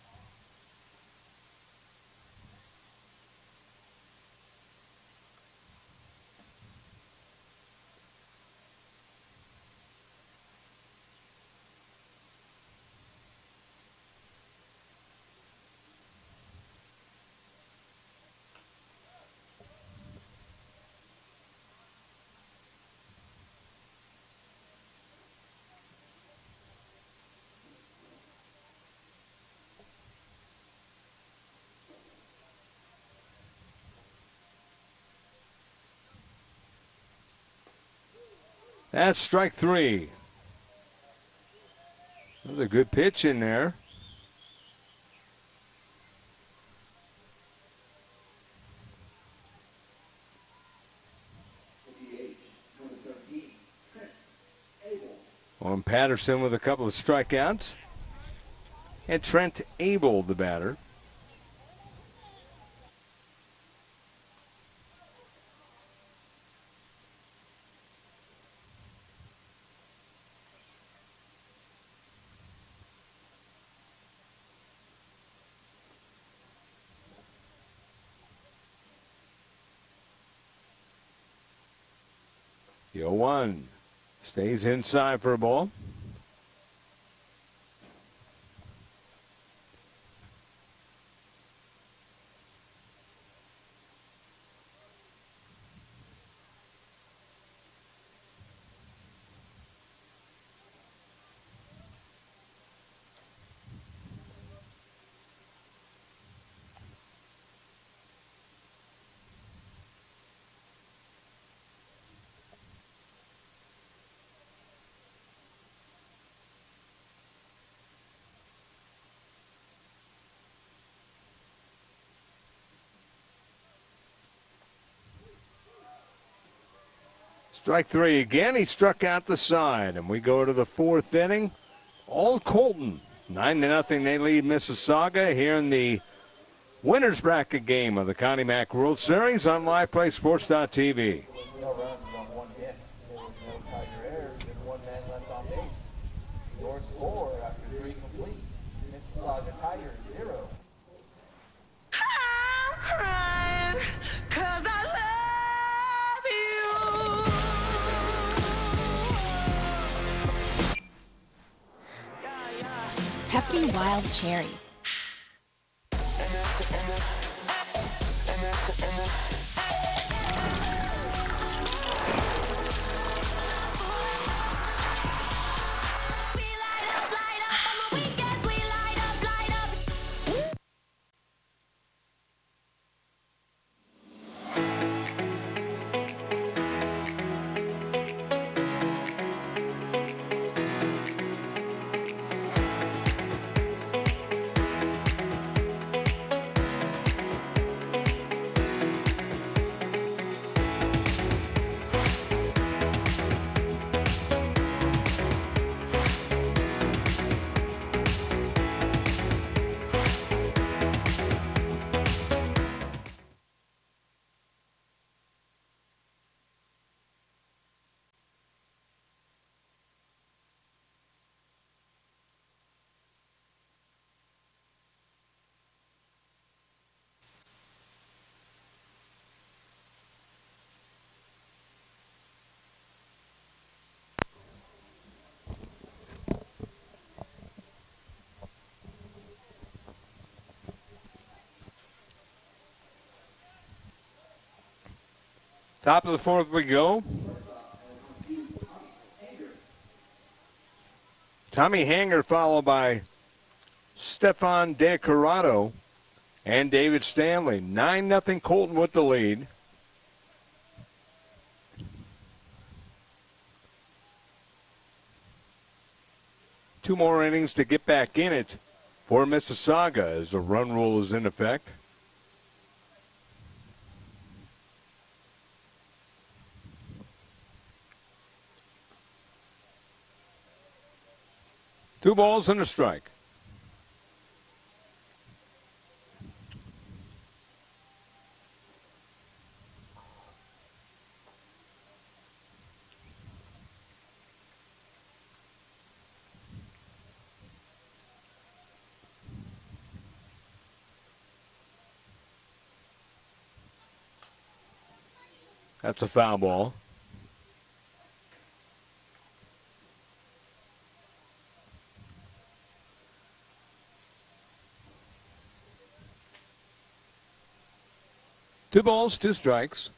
That's strike 3. That was a good pitch in there. On Patterson with a couple of strikeouts. And Trent Abel, the batter. The 0-1 stays inside for a ball. Strike three again. He struck out the side, and we go to the fourth inning. All Colton. 9-0. They lead Mississauga here in the winner's bracket game of the Connie Mack World Series on LivePlaySports.tv. No runs on one hit. There was no Tiger errors and one man left on base. Your score after 3 complete. Mississauga Tigers 0. I'm crying 'cause I love Pepsi Wild Cherry. Top of the fourth we go. Tommy Hanger followed by Stefan De Corrado and David Stanley. 9-0 Colton with the lead. Two more innings to get back in it for Mississauga as the run rule is in effect. Two balls and a strike. That's a foul ball. Two balls, two strikes.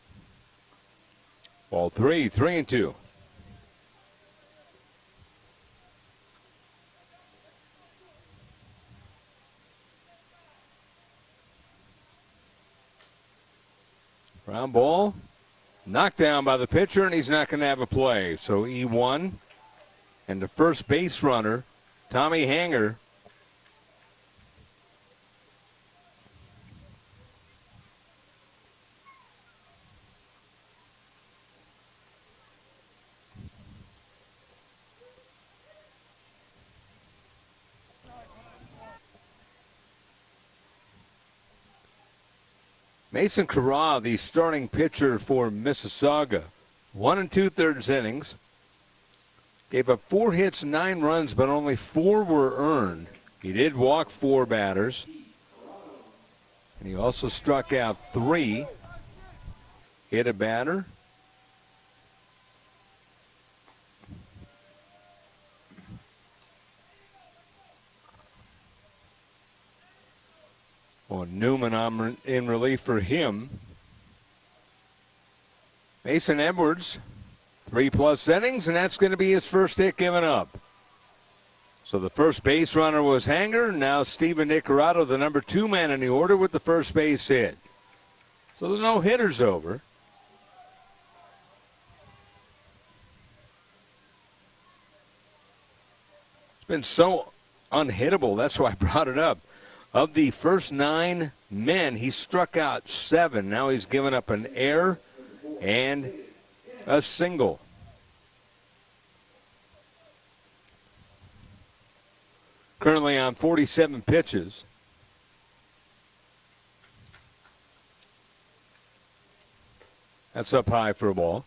Ball three, 3-2. Ground ball, knocked down by the pitcher, and he's not going to have a play. So E1 and the first base runner Tommy Hanger. Mason Corral, the starting pitcher for Mississauga. 1 2/3 innings. Gave up 4 hits, 9 runs, but only 4 were earned. He did walk 4 batters. And he also struck out 3. Hit a batter. Well, Newman in relief for him. Mason Edwards, 3+ innings, and that's going to be his first hit given up. So the first base runner was Hanger. Now Steven Nicorado, the number 2 man in the order, with the first base hit. So the no-hitter's over. It's been so unhittable. That's why I brought it up. Of the first 9 men, he struck out 7. Now he's given up an error and a single. Currently on 47 pitches. That's up high for a ball.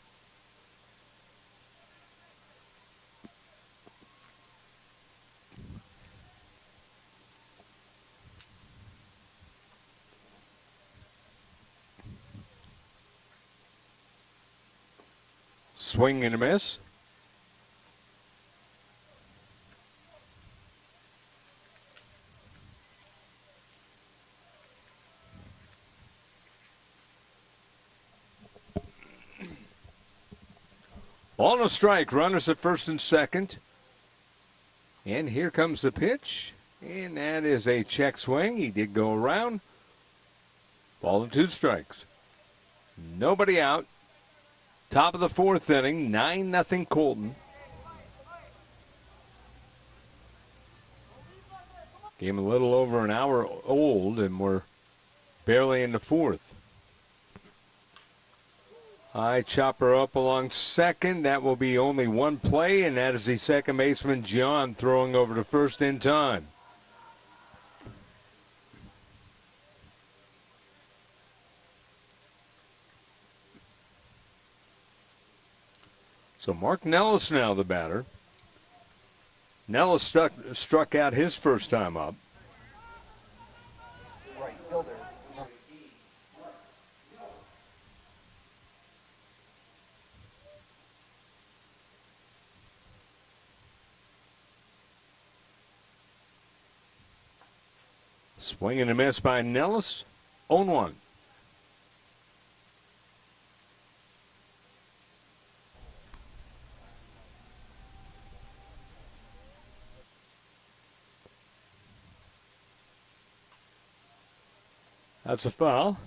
Swing and a miss. Ball no strike. Runners at first and second. And here comes the pitch. And that is a check swing. He did go around. Ball and 2 strikes. Nobody out. Top of the 4th inning, 9-0 Colton. Game a little over an hour old, and we're barely in the 4th. High chopper up along second. That will be only one play, and that is the second baseman, John, throwing over to first in time. So Mark Nellis now the batter. Nellis struck out his first time up. Right fielder. Swing and a miss by Nellis. 0-1. That's a foul.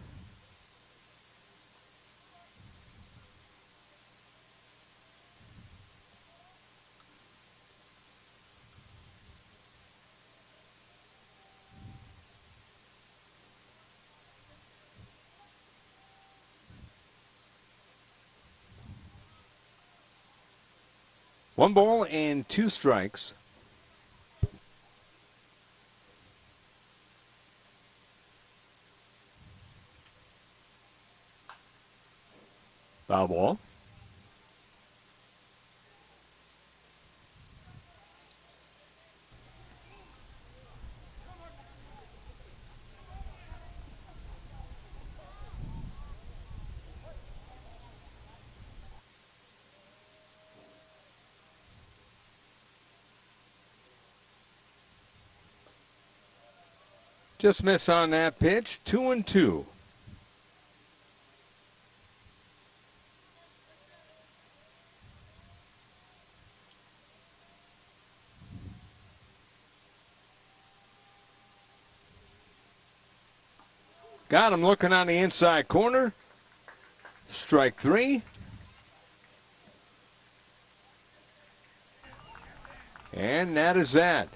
One ball and 2 strikes. Foul ball. Just miss on that pitch. 2-2. Got him looking on the inside corner. Strike 3. And that is that.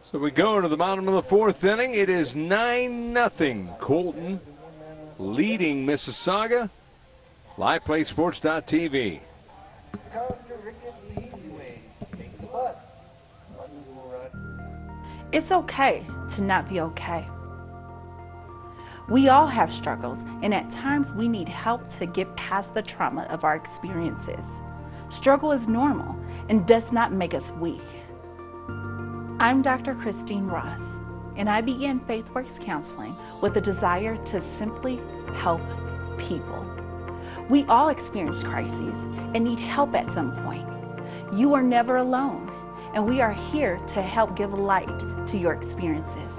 So we go to the bottom of the fourth inning. It is 9-0. Colton leading Mississauga. LivePlaySports.tv. It's okay to not be okay. We all have struggles, and at times we need help to get past the trauma of our experiences. Struggle is normal and does not make us weak. I'm Dr. Christine Ross, and I began FaithWorks Counseling with a desire to simply help people. We all experience crises and need help at some point. You are never alone, and we are here to help give light to your experiences.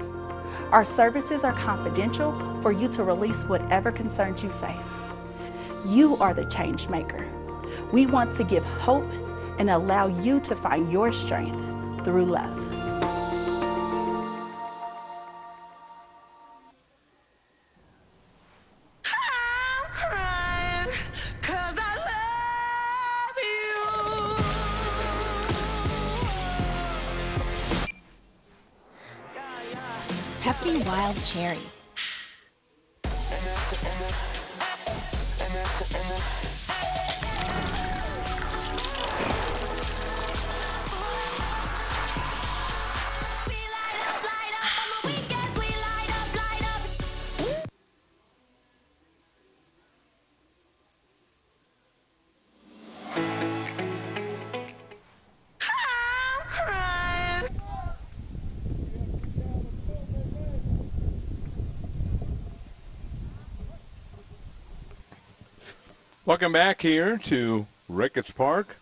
Our services are confidential for you to release whatever concerns you face. You are the change maker. We want to give hope and allow you to find your strength through love. I'm crying 'cause I love you. Pepsi Wild Cherry. I'm crying. Welcome back here to Ricketts Park.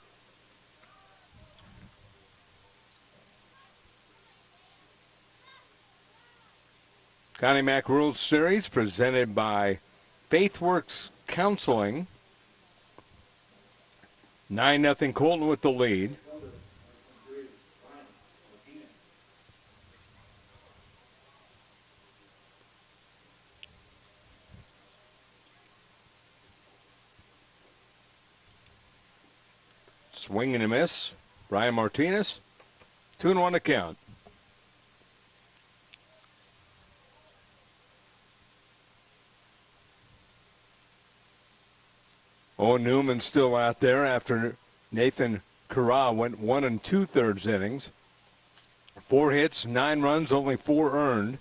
Connie Mack World Series presented by FaithWorks Counseling. 9-0 Colton with the lead. Swing and a miss. Brian Martinez. 2-1 to count. Owen Newman still out there after Nathan Carra went 1 2/3 innings. 4 hits, 9 runs, only 4 earned.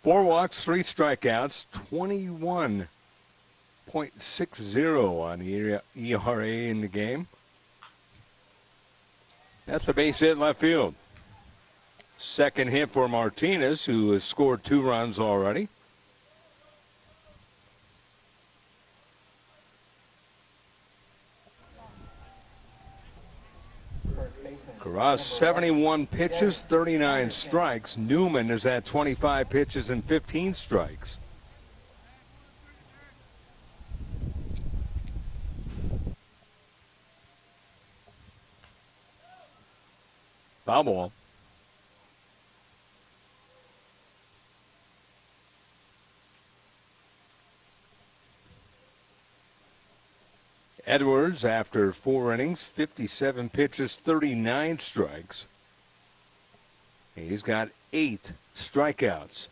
4 walks, 3 strikeouts, 21.60 on the ERA in the game. That's a base hit in left field. Second hit for Martinez, who has scored 2 runs already. Carras, 71 pitches, 39 strikes. Newman is at 25 pitches and 15 strikes. Foul ball. Edwards, after 4 innings, 57 pitches, 39 strikes. He's got 8 strikeouts.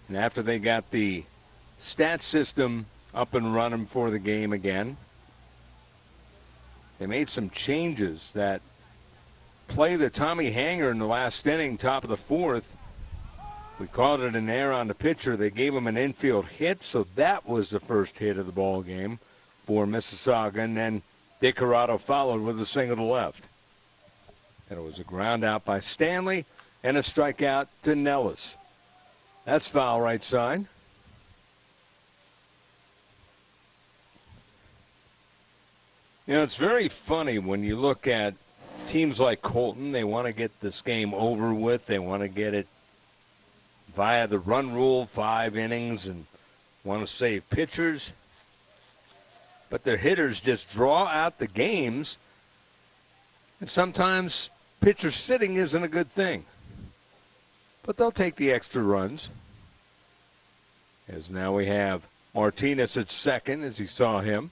And after they got the stat system up and running for the game again, they made some changes. That play that Tommy Hanger in the last inning, top of the 4th, we called it an error on the pitcher. They gave him an infield hit, so that was the first hit of the ball game for Mississauga. And then Dick Corrado followed with a single to left. And it was a ground out by Stanley and a strikeout to Nellis. That's foul right side. You know, it's very funny when you look at teams like Colton. They want to get this game over with. They want to get it via the run rule, 5 innings, and want to save pitchers. But their hitters just draw out the games. And sometimes pitcher sitting isn't a good thing. But they'll take the extra runs. As now we have Martinez at second, as you saw him.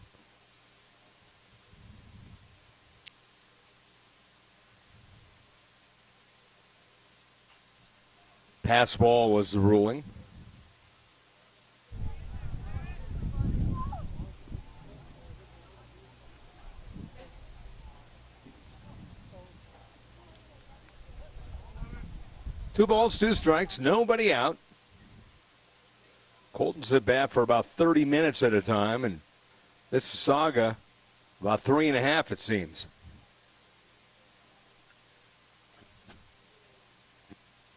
Pass ball was the ruling. Two balls, two strikes, nobody out. Colton's at bat for about 30 minutes at a time, and Mississauga about 3.5, it seems.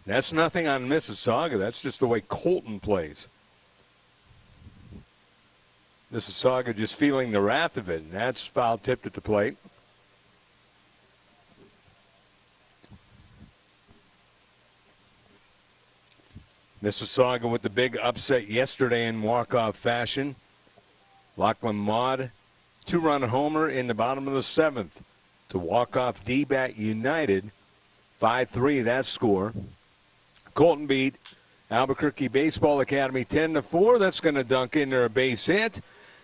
That's nothing on Mississauga. That's just the way Colton plays. Mississauga just feeling the wrath of it, and that's foul tipped at the plate. Mississauga with the big upset yesterday in walk-off fashion. Lachlan Maud, 2-run homer in the bottom of the 7th to walk off D-Bat United. 5-3 that score. Colton beat Albuquerque Baseball Academy 10-4. That's going to dunk in there a base hit.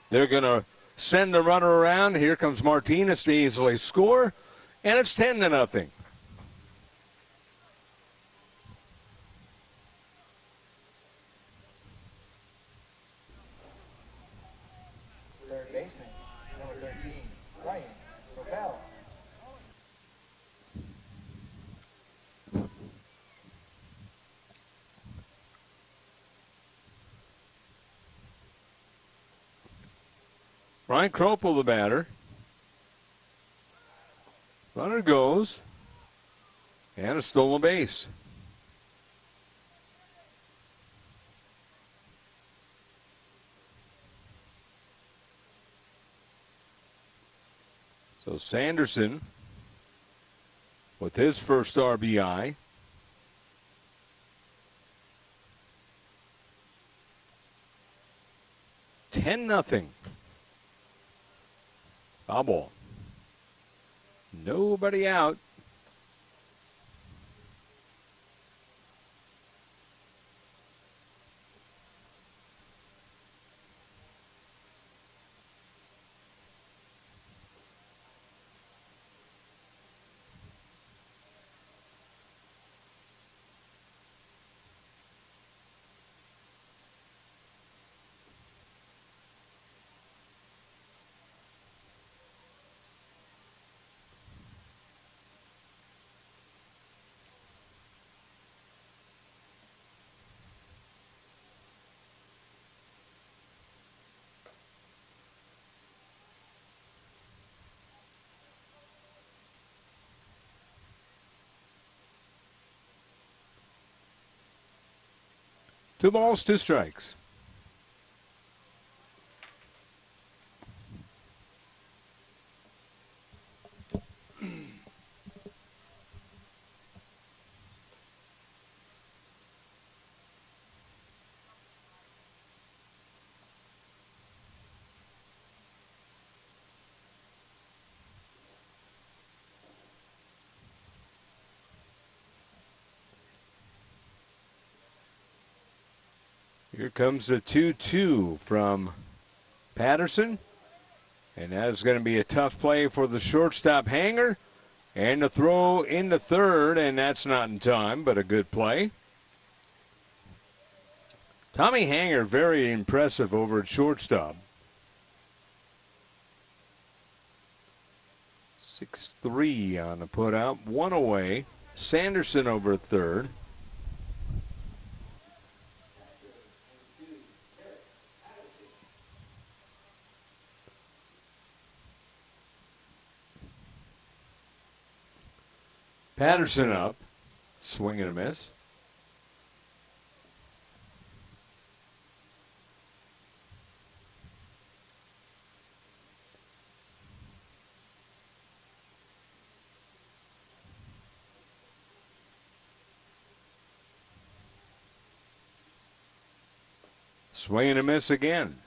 They're going to send the runner around. Here comes Martinez to easily score, and it's 10-0. Ryan Kropel, the batter. Runner goes. And a stolen base. So Sanderson with his first RBI. $10-0. Foul ball. Nobody out. Two balls, two strikes. Here comes the 2-2 from Patterson. And that is going to be a tough play for the shortstop Hanger. And the throw into third, and that's not in time, but a good play. Tommy Hanger, very impressive over at shortstop. 6-3 on the putout, one away. Sanderson over at third. Patterson up, swing and a miss. Swing and a miss again.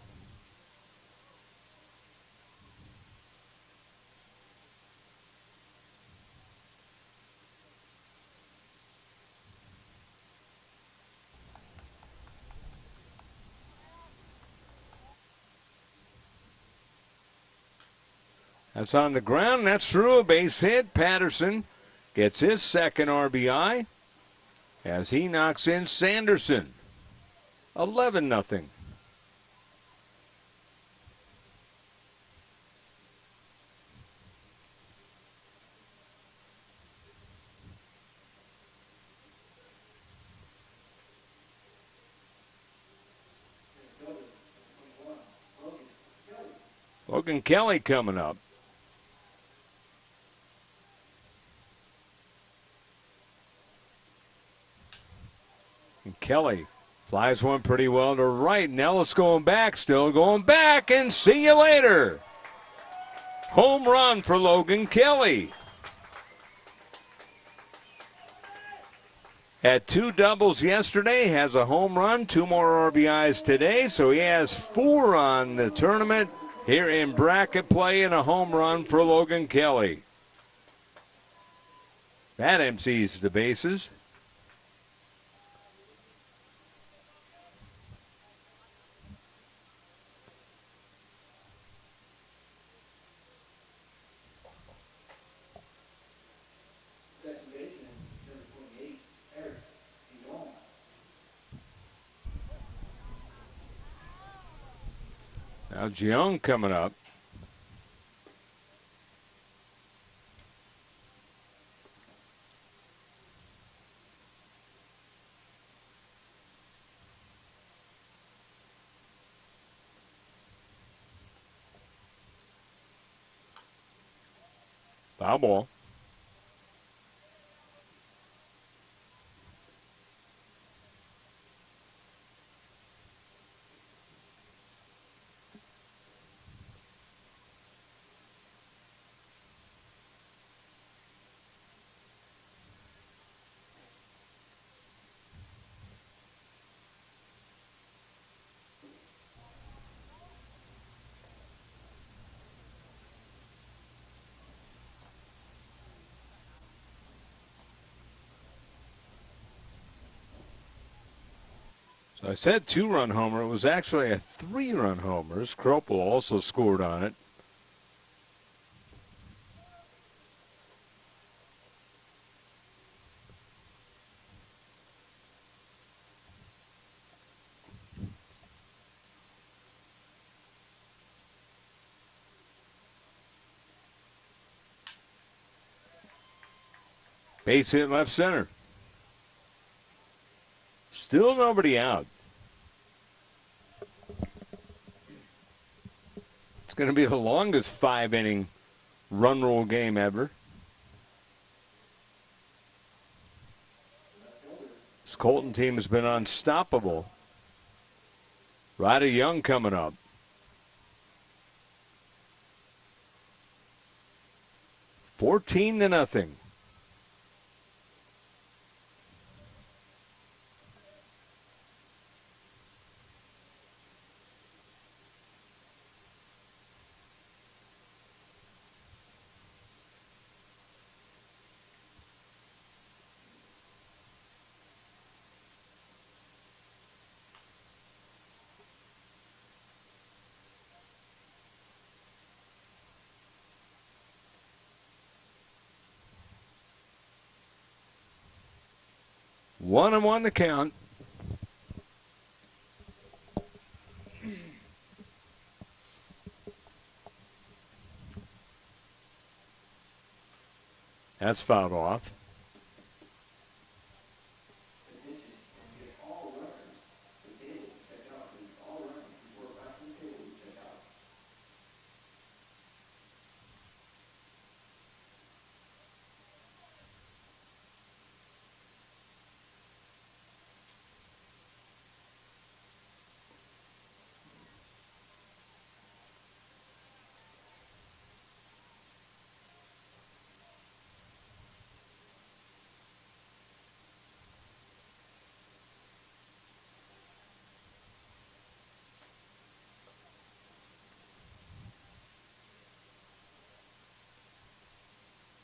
That's on the ground. That's through a base hit. Patterson gets his second RBI. as he knocks in Sanderson. 11-0. Logan Kelly coming up. And Kelly flies one pretty well to right. Nellis going back, still going back, and see you later. Home run for Logan Kelly. Had 2 doubles yesterday, has a home run, 2 more RBIs today, so he has 4 on the tournament here in bracket play and a home run for Logan Kelly. That empties the bases. Now Jeong coming up. Foul ball. So I said 2-run homer. It was actually a 3-run homer. Skropel also scored on it. Base hit left center. Still nobody out. It's going to be the longest 5-inning run rule game ever. This Colton team has been unstoppable. Ryder Young coming up. $14-0. One and one to count. That's fouled off.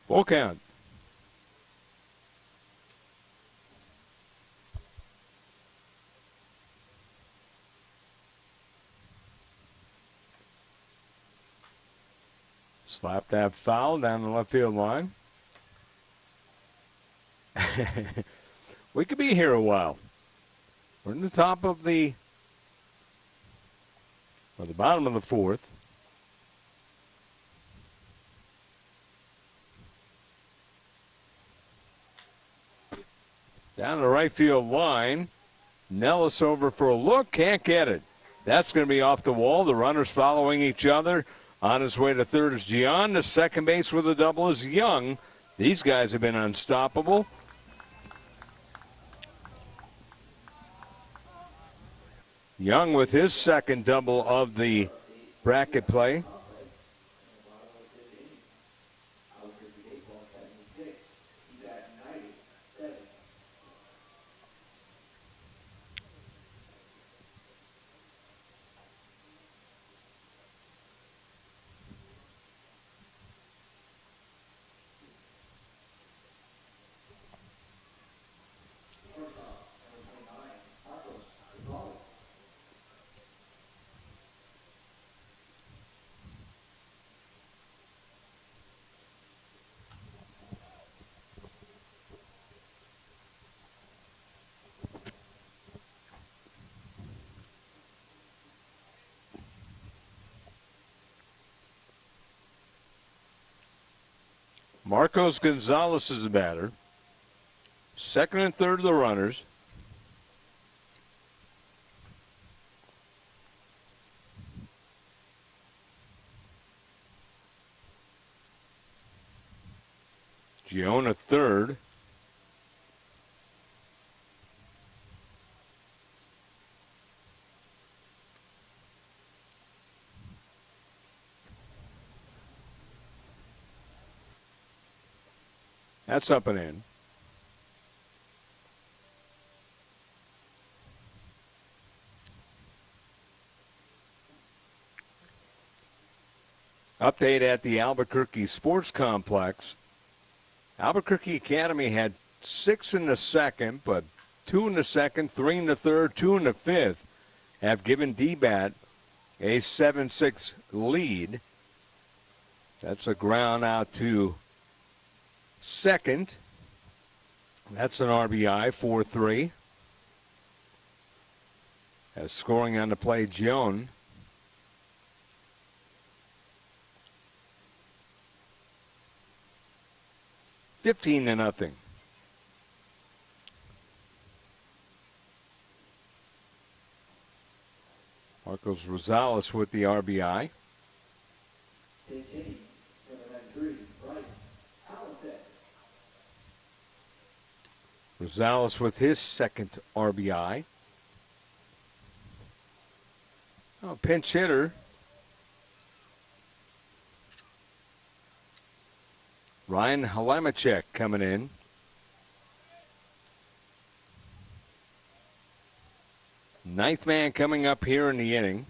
Full count. Slap that foul down the left field line. we could be here a while. We're in the top of the bottom of the fourth. Down the right field line. Nellis over for a look. Can't get it. That's going to be off the wall. The runners following each other. On his way to third is Gian. The second base with a double is Young. These guys have been unstoppable. Young with his second double of the bracket play. Marcos Gonzalez is the batter. Second and third of the runners. Giona third. That's up and in. Update at the Albuquerque Sports Complex. Albuquerque Academy had 6 in the second, but 2 in the second, 3 in the third, 2 in the fifth have given DBAT a 7-6 lead. That's a ground out to second. That's an RBI, 4-3. As scoring on the play, Joan. $15-0. Marcos Rosales with the RBI. Rosales with his second RBI. Oh, pinch hitter. Ryan Halamacek coming in. Ninth man coming up here in the inning.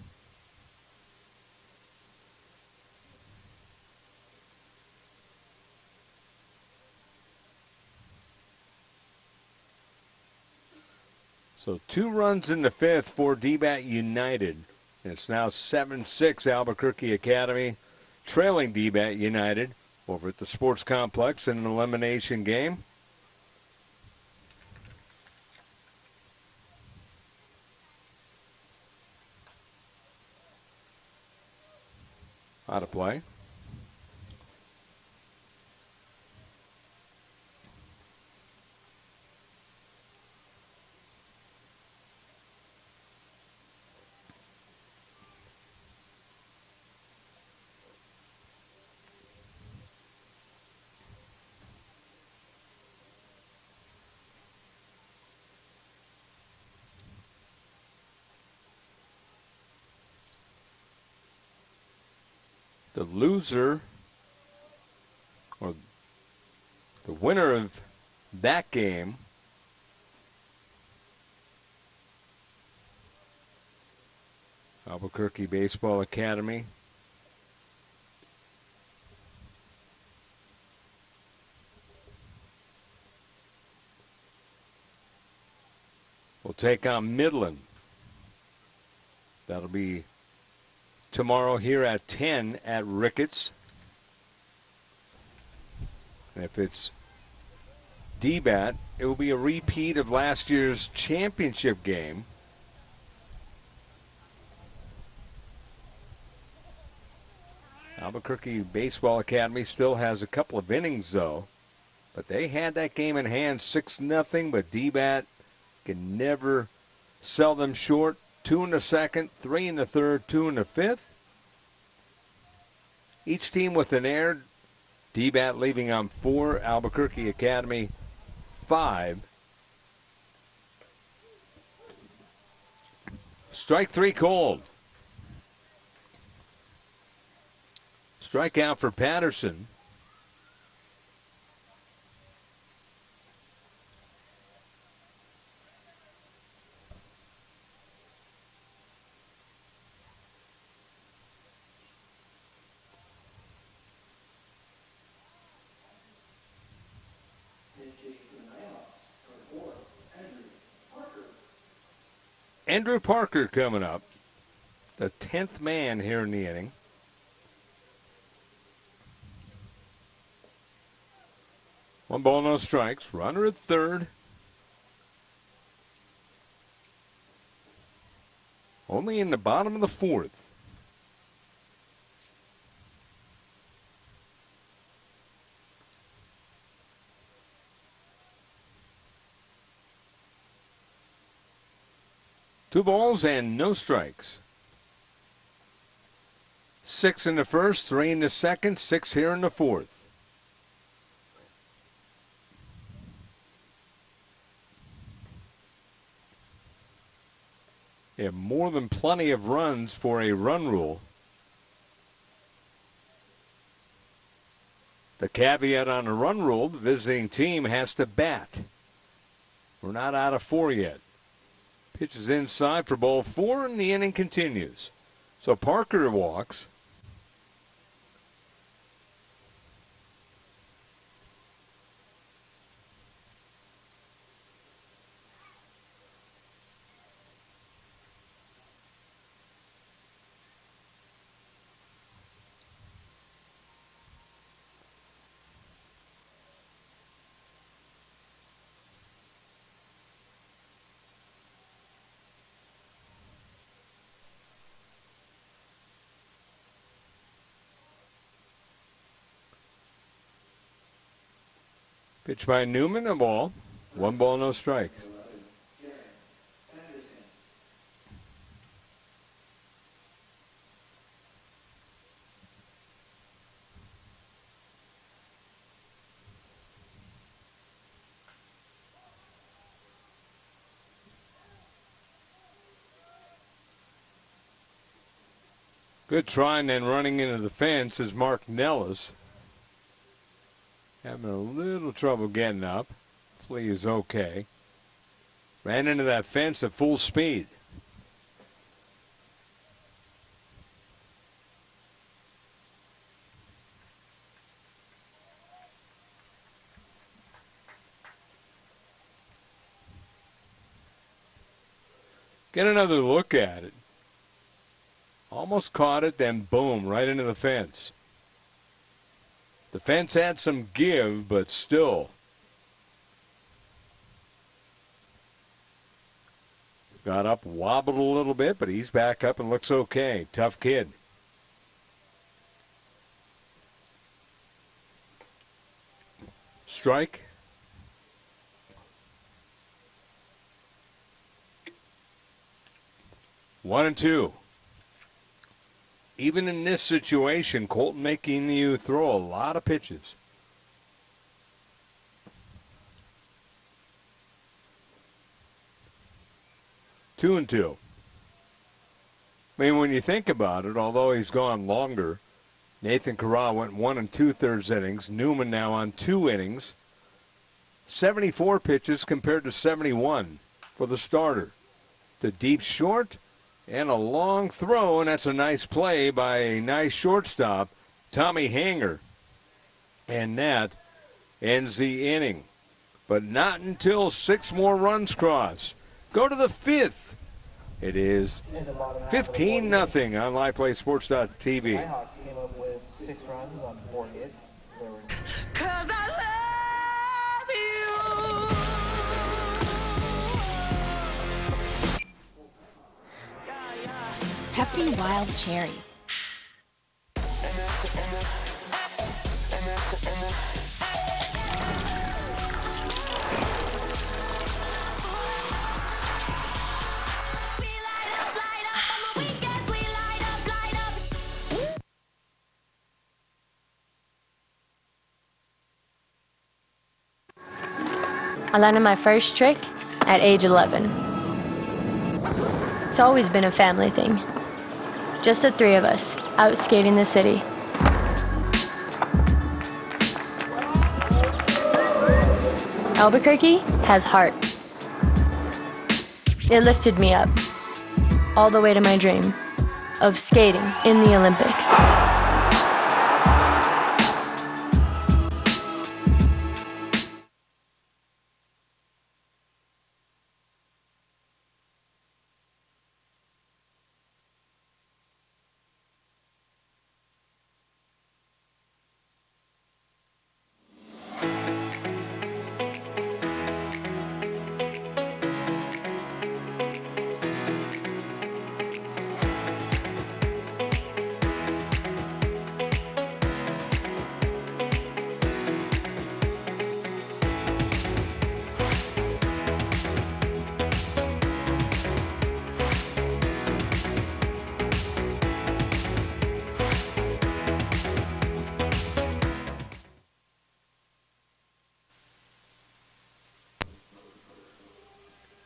So 2 runs in the fifth for DBAT United. It's now 7-6 Albuquerque Academy trailing DBAT United over at the Sports Complex in an elimination game. Out of play. The loser, or the winner of that game, Albuquerque Baseball Academy, will take on Midland. That'll be tomorrow here at 10 at Ricketts. And if it's D-Bat. It will be a repeat of last year's championship game. Albuquerque Baseball Academy still has a couple of innings, though. But they had that game in hand, 6-0, but D-Bat can never sell them short. 2 in the second, 3 in the third, 2 in the fifth. Each team with an error. D-Bat leaving on 4, Albuquerque Academy 5. Strike 3 cold. Strikeout for Patterson. Andrew Parker coming up, the 10th man here in the inning. One ball, no strikes. Runner at third. Only in the bottom of the fourth. Two balls and no strikes. 6 in the first, 3 in the second, 6 here in the fourth. They have more than plenty of runs for a run rule. The caveat on a run rule, the visiting team has to bat. We're not out of 4 yet. Pitches inside for ball 4, and the inning continues. So Parker walks. Pitch by Newman, a ball. 1 ball, no strike. Good try, and then running into the fence is Mark Nellis. Having a little trouble getting up. Hopefully he's okay. Ran into that fence at full speed. Get another look at it. Almost caught it, then boom, right into the fence. The fence had some give, but still. Got up, wobbled a little bit, but he's back up and looks okay. Tough kid. Strike. One and two. Even in this situation, Colton making you throw a lot of pitches. Two and two. I mean, when you think about it, although he's gone longer, Nathan Corral went 1 2/3 innings. Newman now on 2 innings. 74 pitches compared to 71 for the starter. To deep short. And a long throw, and that's a nice play by a nice shortstop, Tommy Hanger. And that ends the inning. But not until 6 more runs cross. Go to the 5th. It is 15-0 on LivePlaySports.tv. Nighthawks came up with 6 runs on 4 hits. There were 'Cause I love you. Pepsi Wild Cherry. I landed my first trick at age 11. It's always been a family thing. Just the three of us, out skating the city. Albuquerque has heart. It lifted me up, all the way to my dream of skating in the Olympics.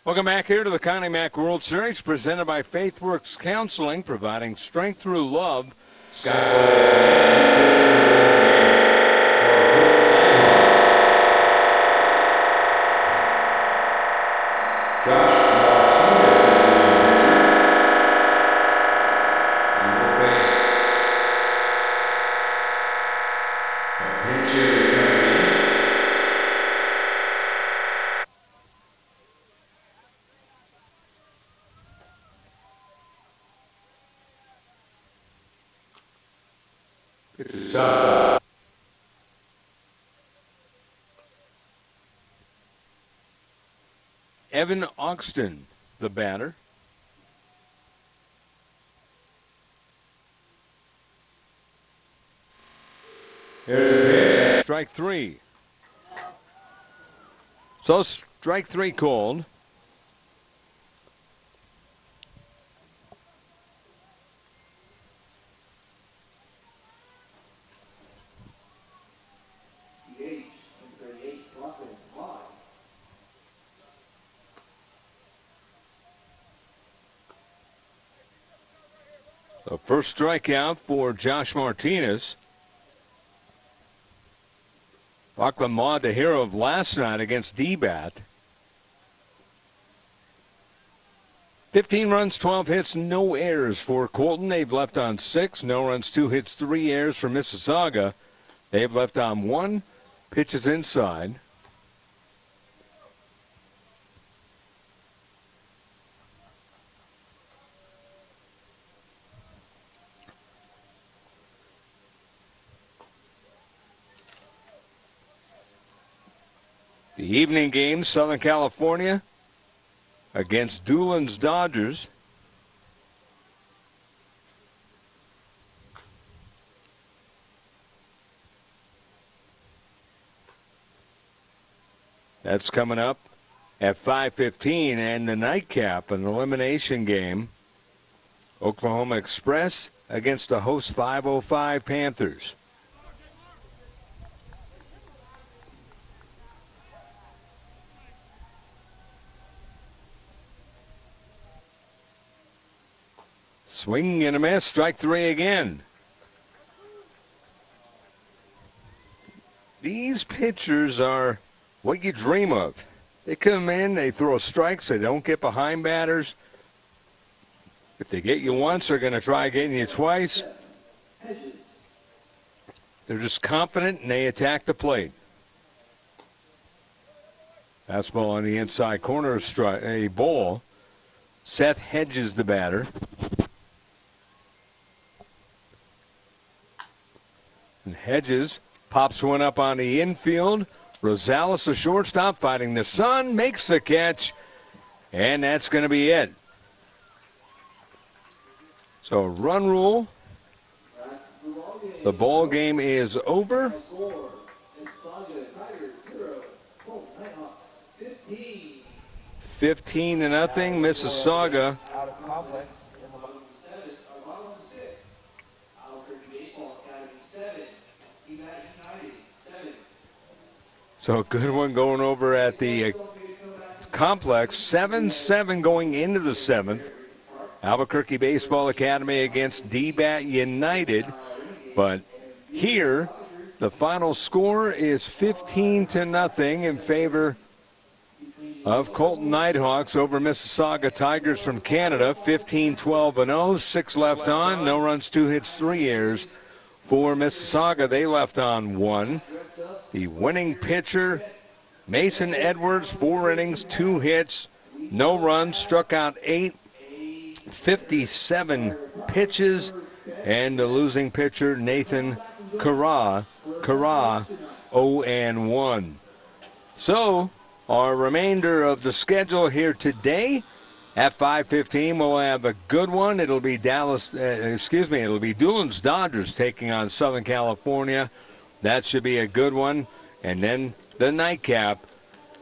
Welcome back here to the Connie Mack World Series, presented by FaithWorks Counseling, providing strength through love. Evan Oxton, the batter. Here's a pitch. Strike three. So strike three called. The first strikeout for Josh Martinez. Lachlan Maud, the hero of last night against D-Bat. 15 runs, 12 hits, no errors for Colton. They've left on 6. No runs, 2 hits, 3 errors for Mississauga. They've left on 1. Pitches inside. The evening game, Southern California against Doolin's Dodgers. That's coming up at 5:15, and the nightcap, an elimination game. Oklahoma Express against the host 505 Panthers. Swing and a miss, strike three again. These pitchers are what you dream of. They come in, they throw strikes, they don't get behind batters. If they get you once, they're going to try getting you twice. They're just confident and they attack the plate. Fastball on the inside corner, a ball. Seth Hedges, the batter. And Hedges pops one up on the infield. Rosales, the shortstop, fighting the sun, makes the catch, and that's going to be it. So run rule. The ball game is over. 15-0, Mississauga. Out of complex. So a good one going over at the complex. 7-7 going into the 7th. Albuquerque Baseball Academy against DBAT United. But here, the final score is 15-0 in favor of Colton Nighthawks over Mississauga Tigers from Canada. 15-12-0, 6 left on, no runs, 2 hits, 3 errors for Mississauga. They left on 1. The winning pitcher, Mason Edwards, 4 innings, 2 hits, no runs, struck out 8, 57 pitches, and the losing pitcher, Nathan Carra, 0-1. So, our remainder of the schedule here today at 5:15, we'll have a good one. It'll be it'll be Doolin's Dodgers taking on Southern California. That should be a good one. And then the nightcap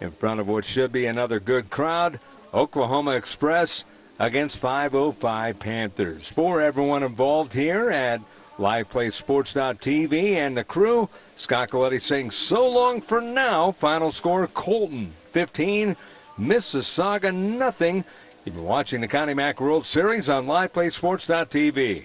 in front of what should be another good crowd, Oklahoma Express against 505 Panthers. For everyone involved here at LivePlaySports.tv and the crew, Scott Coletti saying so long for now. Final score, Colton 15, Mississauga nothing. You've been watching the Connie Mack World Series on LivePlaySports.tv.